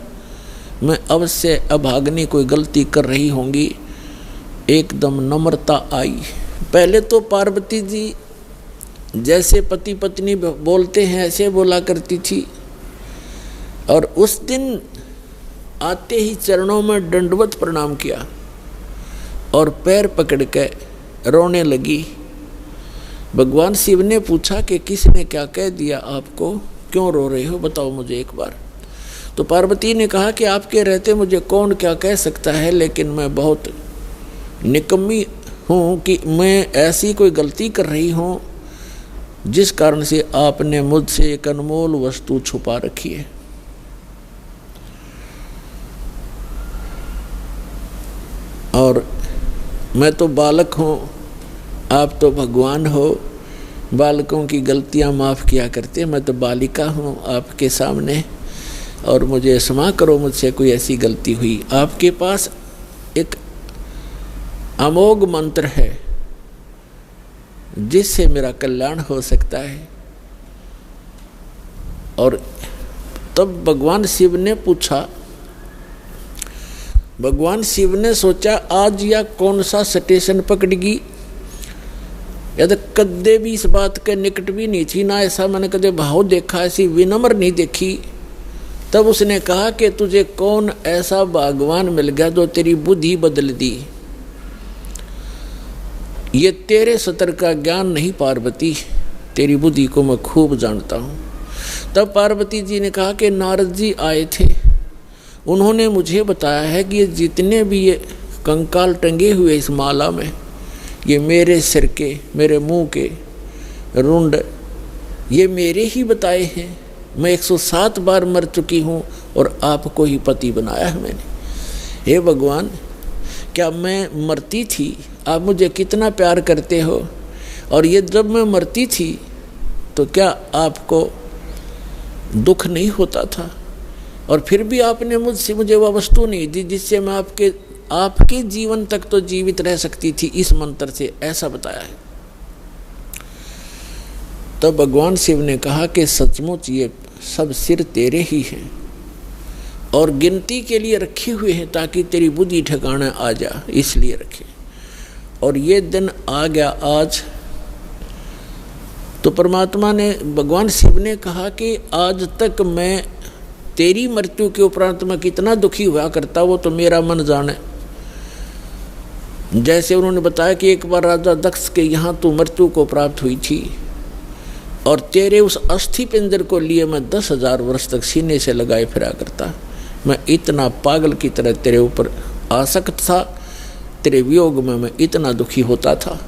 मैं अवश्य अभाग्नि कोई गलती कर रही होंगी। एकदम नम्रता आई। पहले तो पार्वती जी जैसे पति पत्नी बोलते हैं ऐसे बोला करती थी, और उस दिन आते ही चरणों में दंडवत प्रणाम किया और पैर पकड़ के रोने लगी। भगवान शिव ने पूछा कि किसने क्या कह दिया आपको, क्यों रो रहे हो, बताओ मुझे एक बार। तो पार्वती ने कहा कि आपके रहते मुझे कौन क्या कह सकता है, लेकिन मैं बहुत निकम्मी हूँ कि मैं ऐसी कोई गलती कर रही हूँ जिस कारण से आपने मुझसे एक अनमोल वस्तु छुपा रखी है। और मैं तो बालक हूँ, आप तो भगवान हो, बालकों की गलतियाँ माफ़ किया करते, मैं तो बालिका हूँ आपके सामने। और मुझे क्षमा करो, मुझसे कोई ऐसी गलती हुई। आपके पास एक अमोघ मंत्र है जिससे मेरा कल्याण हो सकता है। और तब भगवान शिव ने पूछा, भगवान शिव ने सोचा आज या कौन सा स्टेशन पकड़गी, यदि कदे भी इस बात के निकट भी नहीं थी, ना ऐसा मैंने कदे भाव देखा, ऐसी विनम्र नहीं देखी। तब उसने कहा कि तुझे कौन ऐसा भगवान मिल गया जो तेरी बुद्धि बदल दी। ये तेरे सतर का ज्ञान नहीं पार्वती, तेरी बुद्धि को मैं खूब जानता हूँ। तब पार्वती जी ने कहा कि नारद जी आए थे, उन्होंने मुझे बताया है कि ये जितने भी ये कंकाल टंगे हुए इस माला में, ये मेरे सिर के, मेरे मुंह के रुंड, ये मेरे ही बताए हैं। मैं 107 बार मर चुकी हूँ और आपको ही पति बनाया है मैंने। हे भगवान, क्या मैं मरती थी, आप मुझे कितना प्यार करते हो, और ये जब मैं मरती थी तो क्या आपको दुख नहीं होता था, और फिर भी आपने मुझे वह वस्तु नहीं दी जिससे मैं आपके जीवन तक तो जीवित रह सकती थी, इस मंत्र से, ऐसा बताया है। तब भगवान शिव ने कहा कि सचमुच ये सब सिर तेरे ही हैं और गिनती के लिए रखे हुए हैं ताकि तेरी बुद्धि ठिकाना आ जा, इसलिए रखे। और ये दिन आ गया आज। तो परमात्मा ने, भगवान शिव ने कहा कि आज तक मैं तेरी मृत्यु के उपरांत मैं कितना दुखी हुआ करता, वो तो मेरा मन जाने। जैसे उन्होंने बताया कि एक बार राजा दक्ष के यहाँ तू मृत्यु को प्राप्त हुई थी और तेरे उस अस्थि पिंजर को लिए मैं 10,000 वर्ष तक सीने से लगाए फिरा करता। मैं इतना पागल की तरह तेरे ऊपर आसक्त था, तेरे वियोग में मैं इतना दुखी होता था।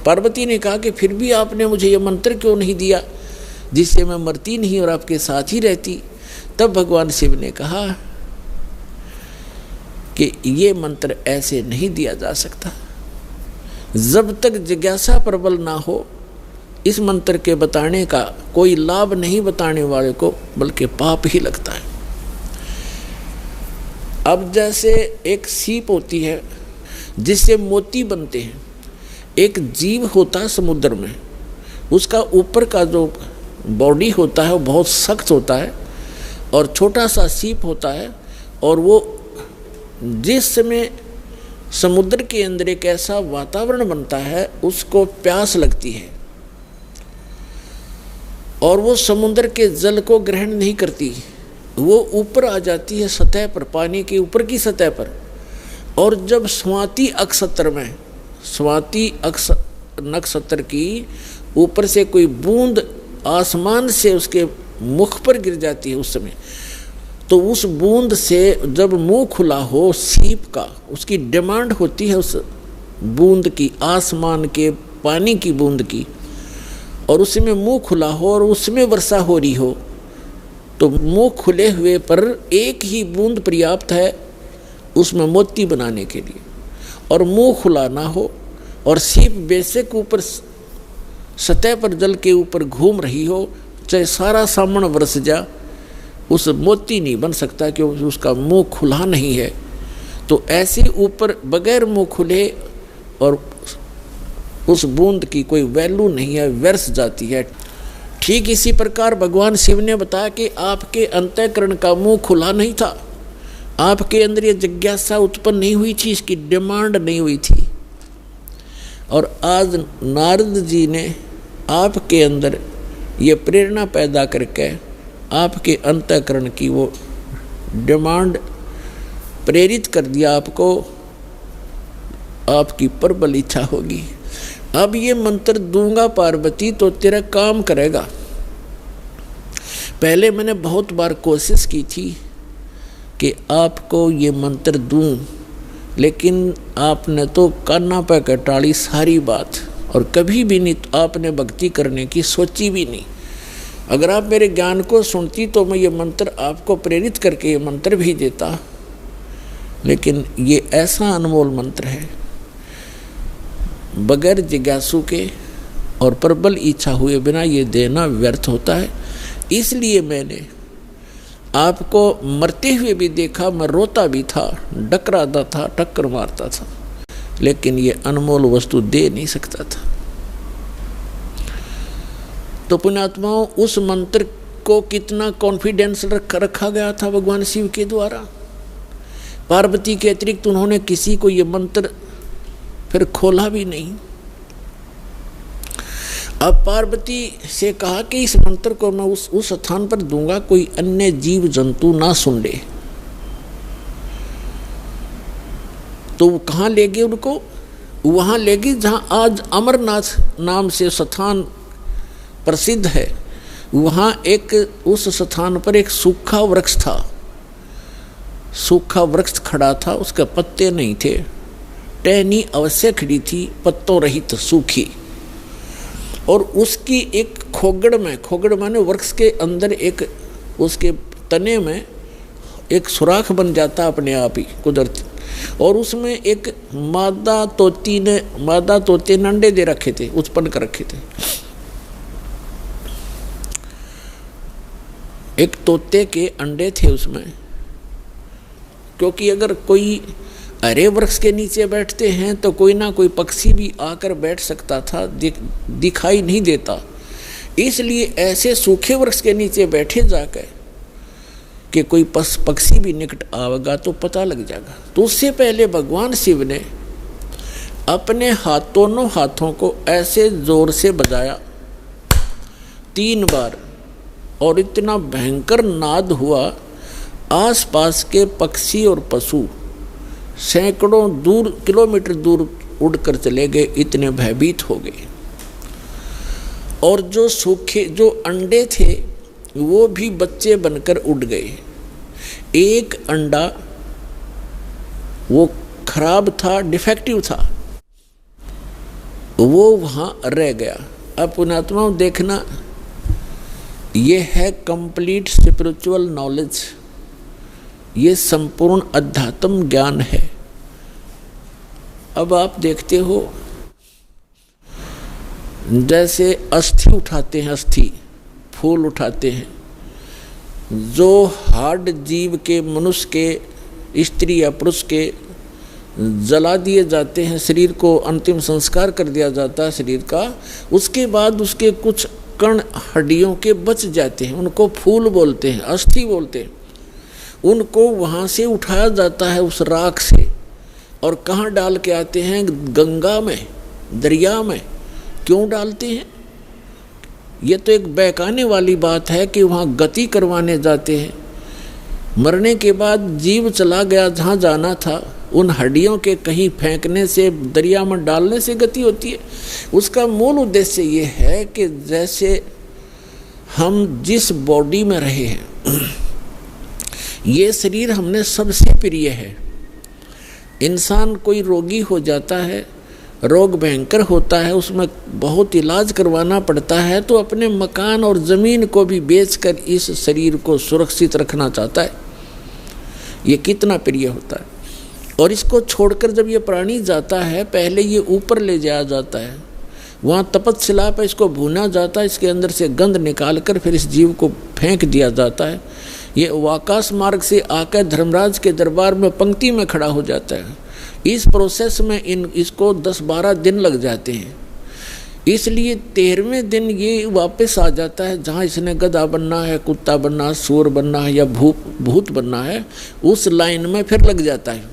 पार्वती ने कहा कि फिर भी आपने मुझे ये मंत्र क्यों नहीं दिया जिससे मैं मरती नहीं और आपके साथ ही रहती। तब भगवान शिव ने कहा कि ये मंत्र ऐसे नहीं दिया जा सकता, जब तक जिज्ञासा प्रबल ना हो इस मंत्र के बताने का कोई लाभ नहीं बताने वाले को, बल्कि पाप ही लगता है। अब जैसे एक सीप होती है जिससे मोती बनते हैं, एक जीव होता है समुद्र में, उसका ऊपर का जो बॉडी होता है वो बहुत सख्त होता है और छोटा सा सीप होता है, और वो जिस समय समुद्र के अंदर एक ऐसा वातावरण बनता है उसको प्यास लगती है और वो समुद्र के जल को ग्रहण नहीं करती, वो ऊपर आ जाती है सतह पर, पानी के ऊपर की सतह पर। और जब स्वाति नक्षत्र में, स्वाति नक्षत्र की ऊपर से कोई बूंद आसमान से उसके मुख पर गिर जाती है उस समय, तो उस बूंद से जब मुंह खुला हो सीप का, उसकी डिमांड होती है उस बूंद की, आसमान के पानी की बूंद की, और उसमें मुंह खुला हो और उसमें वर्षा हो रही हो, तो मुंह खुले हुए पर एक ही बूंद पर्याप्त है उसमें मोती बनाने के लिए, और मुंह खुला ना हो और सीप बेशक ऊपर सतह पर जल के ऊपर घूम रही हो, चाहे सारा सामन बरस जा, उस मोती नहीं बन सकता क्योंकि उसका मुंह खुला नहीं है। तो ऐसे ऊपर बगैर मुंह खुले और उस बूंद की कोई वैल्यू नहीं है, व्यर्थ जाती है। ठीक इसी प्रकार भगवान शिव ने बताया कि आपके अंतःकरण का मुंह खुला नहीं था, आपके अंदर ये जिज्ञासा उत्पन्न नहीं हुई थी, इसकी डिमांड नहीं हुई थी। और आज नारद जी ने आपके अंदर ये प्रेरणा पैदा करके आपके अंतःकरण की वो डिमांड प्रेरित कर दिया, आपको आपकी प्रबल इच्छा होगी। अब ये मंत्र दूंगा पार्वती तो तेरा काम करेगा। पहले मैंने बहुत बार कोशिश की थी कि आपको ये मंत्र दूं, लेकिन आपने तो कान्ना पे कटाली सारी बात, और कभी भी नहीं आपने भक्ति करने की सोची भी नहीं। अगर आप मेरे ज्ञान को सुनती तो मैं ये मंत्र आपको प्रेरित करके ये मंत्र भी देता, लेकिन ये ऐसा अनमोल मंत्र है, बगैर जिज्ञासु के और प्रबल इच्छा हुए बिना ये देना व्यर्थ होता है। इसलिए मैंने आपको मरते हुए भी देखा, मैं रोता भी था, डकराता था, टक्कर मारता था, लेकिन ये अनमोल वस्तु दे नहीं सकता था। तो पुण्यात्माओं, उस मंत्र को कितना कॉन्फिडेंस रखा गया था भगवान शिव के द्वारा। पार्वती के अतिरिक्त उन्होंने किसी को ये मंत्र फिर खोला भी नहीं। अब पार्वती से कहा कि इस मंत्र को मैं उस स्थान पर दूंगा, कोई अन्य जीव जंतु ना सुन ले। तो कहाँ ले गए उनको? वहाँ ले गए जहाँ आज अमरनाथ नाम से स्थान प्रसिद्ध है। वहाँ एक उस स्थान पर एक सूखा वृक्ष था, सूखा वृक्ष खड़ा था, उसके पत्ते नहीं थे, टहनी अवश्य खड़ी थी, पत्तों रहित सूखी। और उसकी एक खोगड़ माने वृक्ष के अंदर एक उसके तने में एक सुराख बन जाता अपने आप ही कुदरती, और उसमें एक मादा तोते ने अंडे दे रखे थे, उत्पन्न कर रखे थे। एक तोते के अंडे थे उसमें, क्योंकि अगर कोई हरे वृक्ष के नीचे बैठते हैं तो कोई ना कोई पक्षी भी आकर बैठ सकता था, दिखाई नहीं देता। इसलिए ऐसे सूखे वृक्ष के नीचे बैठे जाकर कि कोई पक्षी भी निकट आएगा तो पता लग जाएगा। तो उससे पहले भगवान शिव ने अपने दोनों हाथों को ऐसे जोर से बजाया 3 बार, और इतना भयंकर नाद हुआ, आसपास के पक्षी और पशु सैकड़ों किलोमीटर दूर उड़कर चले गए, इतने भयभीत हो गए। और जो अंडे थे वो भी बच्चे बनकर उड़ गए। एक अंडा वो खराब था, डिफेक्टिव था, वो वहाँ रह गया। अब पुण्यात्माओं देखना, ये है कंप्लीट स्पिरिचुअल नॉलेज, ये संपूर्ण अध्यात्म ज्ञान है। अब आप देखते हो जैसे अस्थि उठाते हैं, अस्थि फूल उठाते हैं, जो हार्ड जीव के, मनुष्य के, स्त्री या पुरुष के जला दिए जाते हैं, शरीर को अंतिम संस्कार कर दिया जाता है शरीर का, उसके बाद उसके कुछ कण हड्डियों के बच जाते हैं, उनको फूल बोलते हैं, अस्थि बोलते हैं। उनको वहाँ से उठाया जाता है उस राख से, और कहाँ डाल के आते हैं? गंगा में, दरिया में। क्यों डालते हैं? ये तो एक बहकाने वाली बात है कि वहाँ गति करवाने जाते हैं। मरने के बाद जीव चला गया जहाँ जाना था, उन हड्डियों के कहीं फेंकने से, दरिया में डालने से गति होती है। उसका मूल उद्देश्य ये है कि जैसे हम जिस बॉडी में रहे हैं, ये शरीर हमने सबसे प्रिय है। इंसान कोई रोगी हो जाता है, रोग भयंकर होता है, उसमें बहुत इलाज करवाना पड़ता है, तो अपने मकान और ज़मीन को भी बेचकर इस शरीर को सुरक्षित रखना चाहता है। ये कितना प्रिय होता है। और इसको छोड़कर जब ये प्राणी जाता है, पहले ये ऊपर ले जाया जाता है, वहाँ तपस्शिला पर इसको भूना जाता है, इसके अंदर से गंध निकाल कर फिर इस जीव को फेंक दिया जाता है। ये आकाश मार्ग से आकर धर्मराज के दरबार में पंक्ति में खड़ा हो जाता है। इस प्रोसेस में इसको 10-12 दिन लग जाते हैं। इसलिए 13वें दिन ये वापस आ जाता है, जहाँ इसने गधा बनना है, कुत्ता बनना है, सूर बनना है या भूत बनना है, उस लाइन में फिर लग जाता है।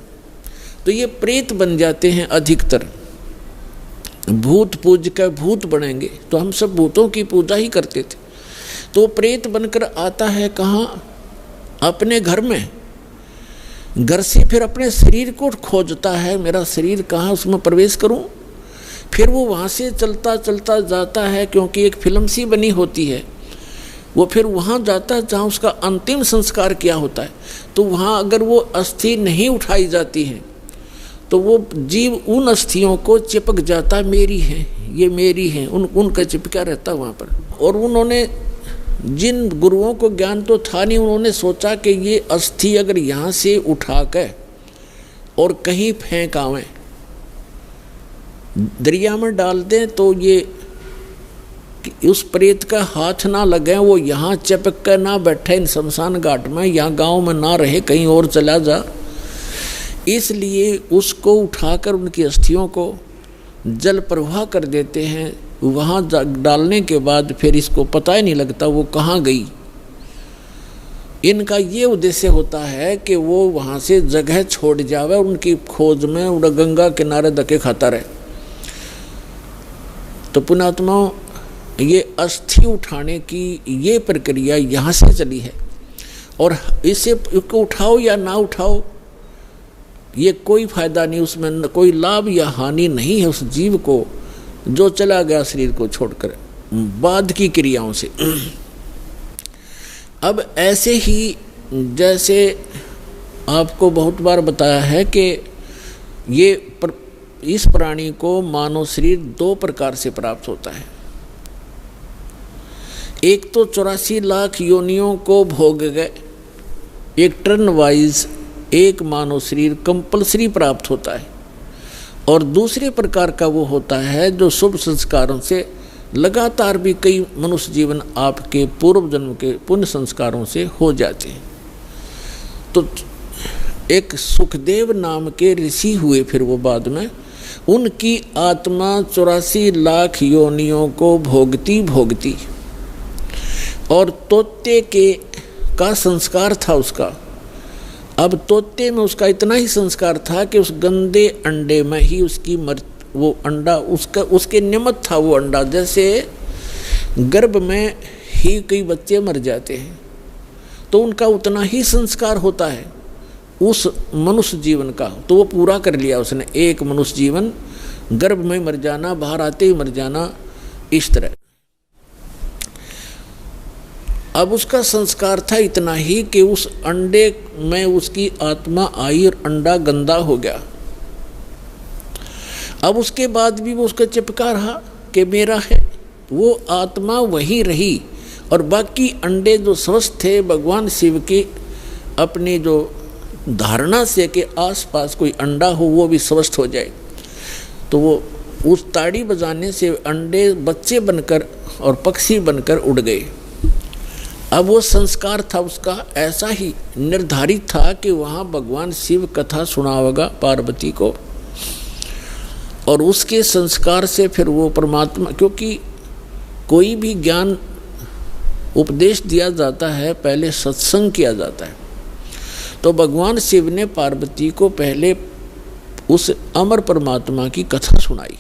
तो ये प्रेत बन जाते हैं अधिकतर। भूत पूज कर भूत बनेंगे, तो हम सब भूतों की पूजा ही करते थे। तो प्रेत बनकर आता है कहाँ? अपने घर में। घर से फिर अपने शरीर को खोजता है, मेरा शरीर कहाँ, उसमें प्रवेश करूं। फिर वो वहाँ से चलता चलता जाता है, क्योंकि एक फिल्म सी बनी होती है, वो फिर वहाँ जाता है जहाँ उसका अंतिम संस्कार किया होता है। तो वहाँ अगर वो अस्थि नहीं उठाई जाती है तो वो जीव उन अस्थियों को चिपक जाता, मेरी है, ये मेरी है, उनका चिपका रहता वहाँ पर। और उन्होंने, जिन गुरुओं को ज्ञान तो था नहीं, उन्होंने सोचा कि ये अस्थि अगर यहाँ से उठा कर और कहीं फेंक आवें, दरिया में डाल दें, तो ये कि उस प्रेत का हाथ ना लगे, वो यहाँ चिपक कर ना बैठे इन शमशान घाट में, यहाँ गांव में ना रहे, कहीं और चला जा। इसलिए उसको उठाकर उनकी अस्थियों को जल प्रवाह कर देते हैं। वहाँ डालने के बाद फिर इसको पता ही नहीं लगता वो कहाँ गई। इनका ये उद्देश्य होता है कि वो वहाँ से जगह छोड़ जावे, उनकी खोज में उड़ गंगा किनारे धक्के खाता रहे। तो पुण्यात्माओं, ये अस्थि उठाने की ये प्रक्रिया यहाँ से चली है। और इसे उठाओ या ना उठाओ, ये कोई फायदा नहीं, उसमें कोई लाभ या हानि नहीं है उस जीव को जो चला गया शरीर को छोड़कर बाद की क्रियाओं से। अब ऐसे ही जैसे आपको बहुत बार बताया है कि इस प्राणी को मानव शरीर दो प्रकार से प्राप्त होता है। एक तो 84 लाख योनियों को भोग गए, एक टर्न वाइज एक मानव शरीर कंपल्सरी प्राप्त होता है। और दूसरे प्रकार का वो होता है जो शुभ संस्कारों से लगातार भी कई मनुष्य जीवन आपके पूर्व जन्म के पुण्य संस्कारों से हो जाते हैं। तो एक सुखदेव नाम के ऋषि हुए, फिर वो बाद में उनकी आत्मा 84 लाख योनियों को भोगती भोगती, और तोते का संस्कार था उसका। अब तोते में उसका इतना ही संस्कार था कि उस गंदे अंडे में ही उसकी वो अंडा उसके निमित्त था वो अंडा। जैसे गर्भ में ही कई बच्चे मर जाते हैं तो उनका उतना ही संस्कार होता है उस मनुष्य जीवन का, तो वो पूरा कर लिया उसने। एक मनुष्य जीवन गर्भ में मर जाना, बाहर आते ही मर जाना, इस तरह। अब उसका संस्कार था इतना ही कि उस अंडे में उसकी आत्मा आई और अंडा गंदा हो गया। अब उसके बाद भी वो उसका चिपका रहा कि मेरा है, वो आत्मा वही रही। और बाकी अंडे जो स्वस्थ थे, भगवान शिव की अपनी जो धारणा से कि आसपास कोई अंडा हो वो भी स्वस्थ हो जाए, तो वो उस ताड़ी बजाने से अंडे बच्चे बनकर और पक्षी बनकर उड़ गए। अब वो संस्कार था उसका ऐसा ही निर्धारित था कि वहाँ भगवान शिव कथा सुनावेगा पार्वती को, और उसके संस्कार से फिर वो परमात्मा, क्योंकि कोई भी ज्ञान उपदेश दिया जाता है पहले सत्संग किया जाता है। तो भगवान शिव ने पार्वती को पहले उस अमर परमात्मा की कथा सुनाई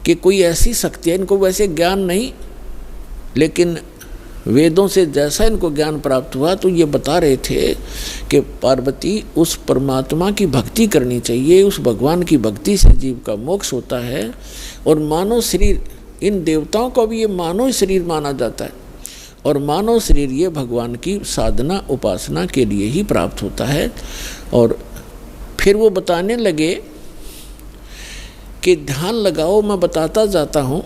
कि कोई ऐसी शक्ति है, इनको वैसे ज्ञान नहीं, लेकिन वेदों से जैसा इनको ज्ञान प्राप्त हुआ तो ये बता रहे थे कि पार्वती उस परमात्मा की भक्ति करनी चाहिए, उस भगवान की भक्ति से जीव का मोक्ष होता है। और मानव शरीर, इन देवताओं को भी ये मानव शरीर माना जाता है, और मानव शरीर ये भगवान की साधना उपासना के लिए ही प्राप्त होता है। और फिर वो बताने लगे कि ध्यान लगाओ, मैं बताता जाता हूँ,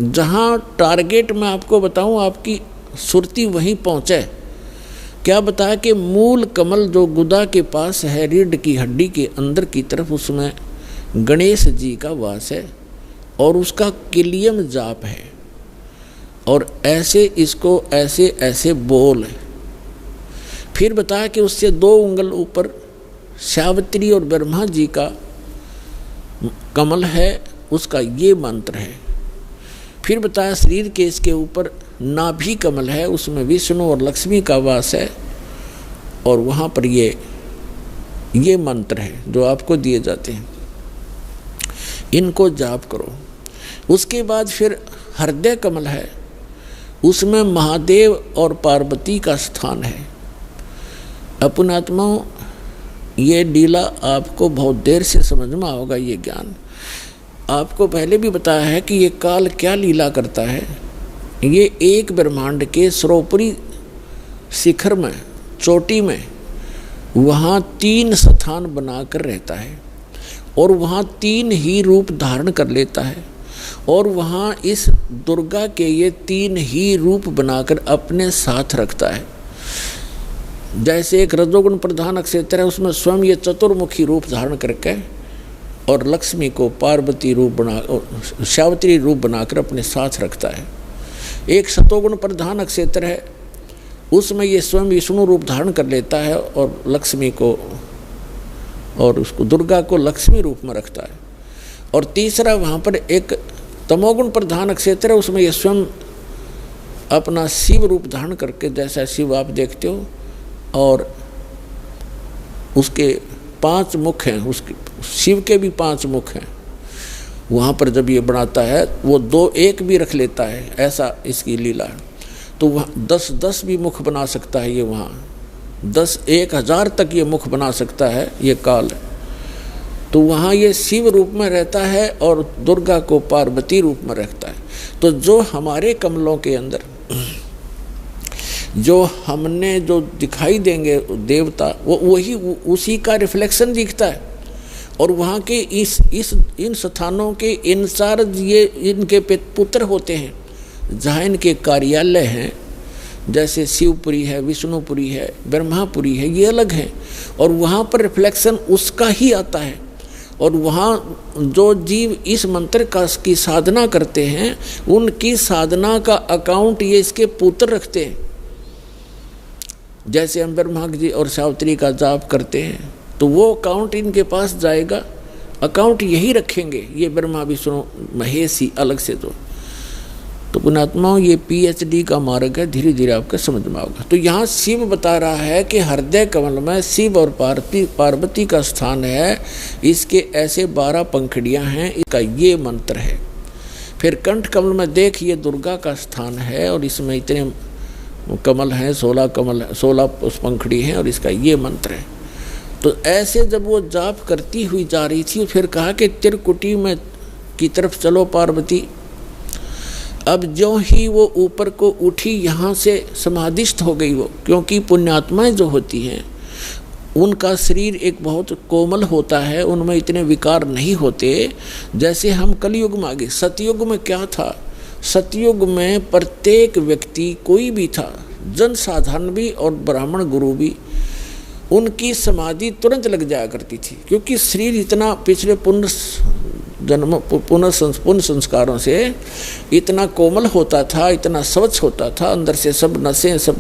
जहाँ टारगेट मैं आपको बताऊँ आपकी सुरती वहीं पहुँचे। क्या बताया कि मूल कमल जो गुदा के पास है, रीढ़ की हड्डी के अंदर की तरफ, उसमें गणेश जी का वास है और उसका किलियम जाप है। और ऐसे इसको ऐसे ऐसे बोल। फिर बताया कि उससे 2 उंगल ऊपर सावित्री और ब्रह्मा जी का कमल है, उसका ये मंत्र है। फिर बताया शरीर के इसके ऊपर नाभि कमल है, उसमें विष्णु और लक्ष्मी का वास है, और वहाँ पर ये मंत्र है जो आपको दिए जाते हैं, इनको जाप करो। उसके बाद फिर हृदय कमल है, उसमें महादेव और पार्वती का स्थान है। अपन आत्माओं, ये लीला आपको बहुत देर से समझ में आओगा। ये ज्ञान आपको पहले भी बताया है कि ये काल क्या लीला करता है। ये एक ब्रह्मांड के सर्वोपरि शिखर में, चोटी में, वहाँ 3 स्थान बनाकर रहता है और वहाँ 3 ही रूप धारण कर लेता है, और वहाँ इस दुर्गा के ये 3 ही रूप बनाकर अपने साथ रखता है। जैसे एक रजोगुण प्रधान क्षेत्र है, उसमें स्वयं ये चतुर्मुखी रूप धारण करके और लक्ष्मी को पार्वती रूप बना सावित्री रूप बनाकर अपने साथ रखता है। एक सतोगुण प्रधान नक्षत्र है, उसमें ये स्वयं विष्णु रूप धारण कर लेता है और लक्ष्मी को और उसको दुर्गा को लक्ष्मी रूप में रखता है। और तीसरा वहाँ पर एक तमोगुण प्रधान नक्षत्र है, उसमें ये स्वयं अपना शिव रूप धारण करके, जैसा शिव आप देखते हो, और उसके 5 मुख हैं, उसके शिव के भी 5 मुख हैं। वहाँ पर जब ये बनाता है वो 2-1 भी रख लेता है, ऐसा इसकी लीला है। तो वहाँ 10-10 भी मुख बना सकता है ये, वहाँ 10,000 तक ये मुख बना सकता है ये काल। तो वहाँ ये शिव रूप में रहता है और दुर्गा को पार्वती रूप में रखता है। तो जो हमारे कमलों के अंदर जो हमने जो दिखाई देंगे देवता, वो वही उसी का रिफ्लेक्शन दिखता है। और वहाँ के इन स्थानों के इंचार्ज ये इनके पुत्र होते हैं, जहाँ इनके कार्यालय हैं, जैसे शिवपुरी है, विष्णुपुरी है, ब्रह्मापुरी है, ये अलग हैं। और वहाँ पर रिफ्लेक्शन उसका ही आता है। और वहाँ जो जीव इस मंत्र की साधना करते हैं, उनकी साधना का अकाउंट ये इसके पुत्र रखते हैं। जैसे हम ब्रह्मा जी और सावित्री का जाप करते हैं, तो वो अकाउंट इनके पास जाएगा, अकाउंट यही रखेंगे ये ब्रह्मा विष्णु महेश ही अलग से। तो पुण्यात्माओं, ये PhD का मार्ग है, धीरे धीरे आपको समझ में आएगा। तो यहाँ शिव बता रहा है कि हृदय कमल में शिव और पार्वती का स्थान है, इसके ऐसे 12 पंखुड़ियाँ हैं, इसका ये मंत्र है। फिर कंठ कमल में देख, ये दुर्गा का स्थान है और इसमें इतने कमल हैं, 16 कमल, 16 पंखुड़ी हैं और इसका ये मंत्र है। तो ऐसे जब वो जाप करती हुई जा रही थी, फिर कहा कि त्रिकुटी में की तरफ चलो पार्वती। अब जो ही वो ऊपर को उठी, यहाँ से समाधिस्थ हो गई वो, क्योंकि पुण्यात्माएं जो होती हैं उनका शरीर एक बहुत कोमल होता है, उनमें इतने विकार नहीं होते जैसे हम कलयुग में आ गए। सतयुग में क्या था? सतयुग में प्रत्येक व्यक्ति कोई भी था, जन साधारण भी और ब्राह्मण गुरु भी, उनकी समाधि तुरंत लग जाया करती थी, क्योंकि शरीर इतना पिछले पुनः संस्कारों से इतना कोमल होता था, इतना स्वच्छ होता था, अंदर से सब नसें सब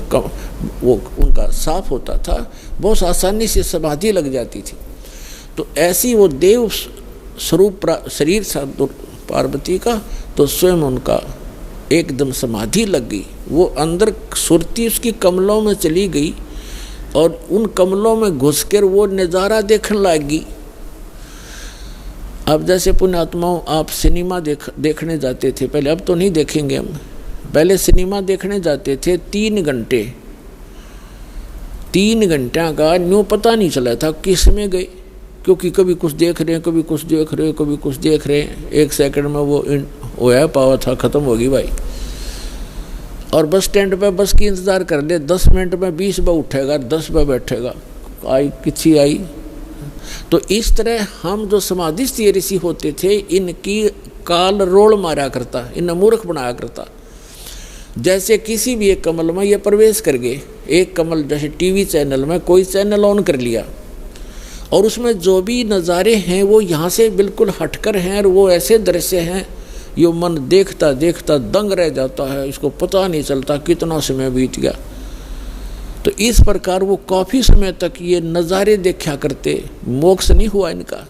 वो उनका साफ होता था, बहुत आसानी से समाधि लग जाती थी। तो ऐसी वो देव स्वरूप शरीर था पार्वती का, तो स्वयं उनका एकदम समाधि लग गई। वो अंदर सुरती उसकी कमलों में चली गई और उन कमलों में घुसकर वो नज़ारा देखने लगी। अब जैसे पुण्यात्माओं, आप सिनेमा देखने जाते थे पहले, अब तो नहीं देखेंगे हम, पहले सिनेमा देखने जाते थे 3 घंटे, 3 घंटा का न्यू पता नहीं चला था किस में गए, क्योंकि कभी कुछ देख रहे हैं, कभी कुछ देख रहे हैं, कभी कुछ देख रहे हैं। 1 सेकंड में वो होया पावा था, ख़त्म होगी भाई। और बस स्टैंड पे बस की इंतज़ार कर ले, 10 मिनट में 20 बार उठेगा, 10 बार बैठेगा, आई किसी आई। तो इस तरह हम जो समाधिस्थ ऋषि होते थे, इनकी काल रोल मारा करता, इन्हें मूर्ख बनाया करता। जैसे किसी भी एक कमल में ये प्रवेश कर गए, एक कमल जैसे टीवी चैनल में कोई चैनल ऑन कर लिया और उसमें जो भी नज़ारे हैं वो यहाँ से बिल्कुल हटकर हैं और वो ऐसे दृश्य हैं यो मन देखता देखता दंग रह जाता है, इसको पता नहीं चलता कितना समय बीत गया। तो इस प्रकार वो काफ़ी समय तक ये नज़ारे देखा करते, मोक्ष नहीं हुआ इनका।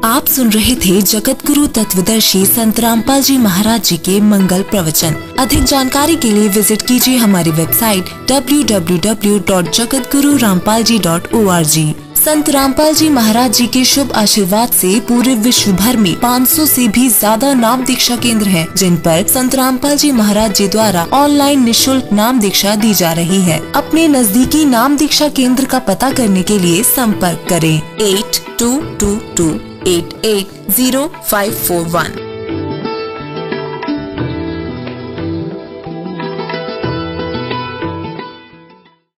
आप सुन रहे थे जगत गुरु तत्वदर्शी संत रामपाल जी महाराज जी के मंगल प्रवचन। अधिक जानकारी के लिए विजिट कीजिए हमारी वेबसाइट www.jagatgururampalji.org। संत रामपाल जी महाराज जी के शुभ आशीर्वाद से पूरे विश्व भर में 500 से भी ज्यादा नाम दीक्षा केंद्र हैं, जिन पर संत रामपाल जी महाराज जी द्वारा ऑनलाइन निशुल्क नाम दीक्षा दी जा रही है। अपने नजदीकी नाम दीक्षा केंद्र का पता करने के लिए संपर्क करें 8222880541।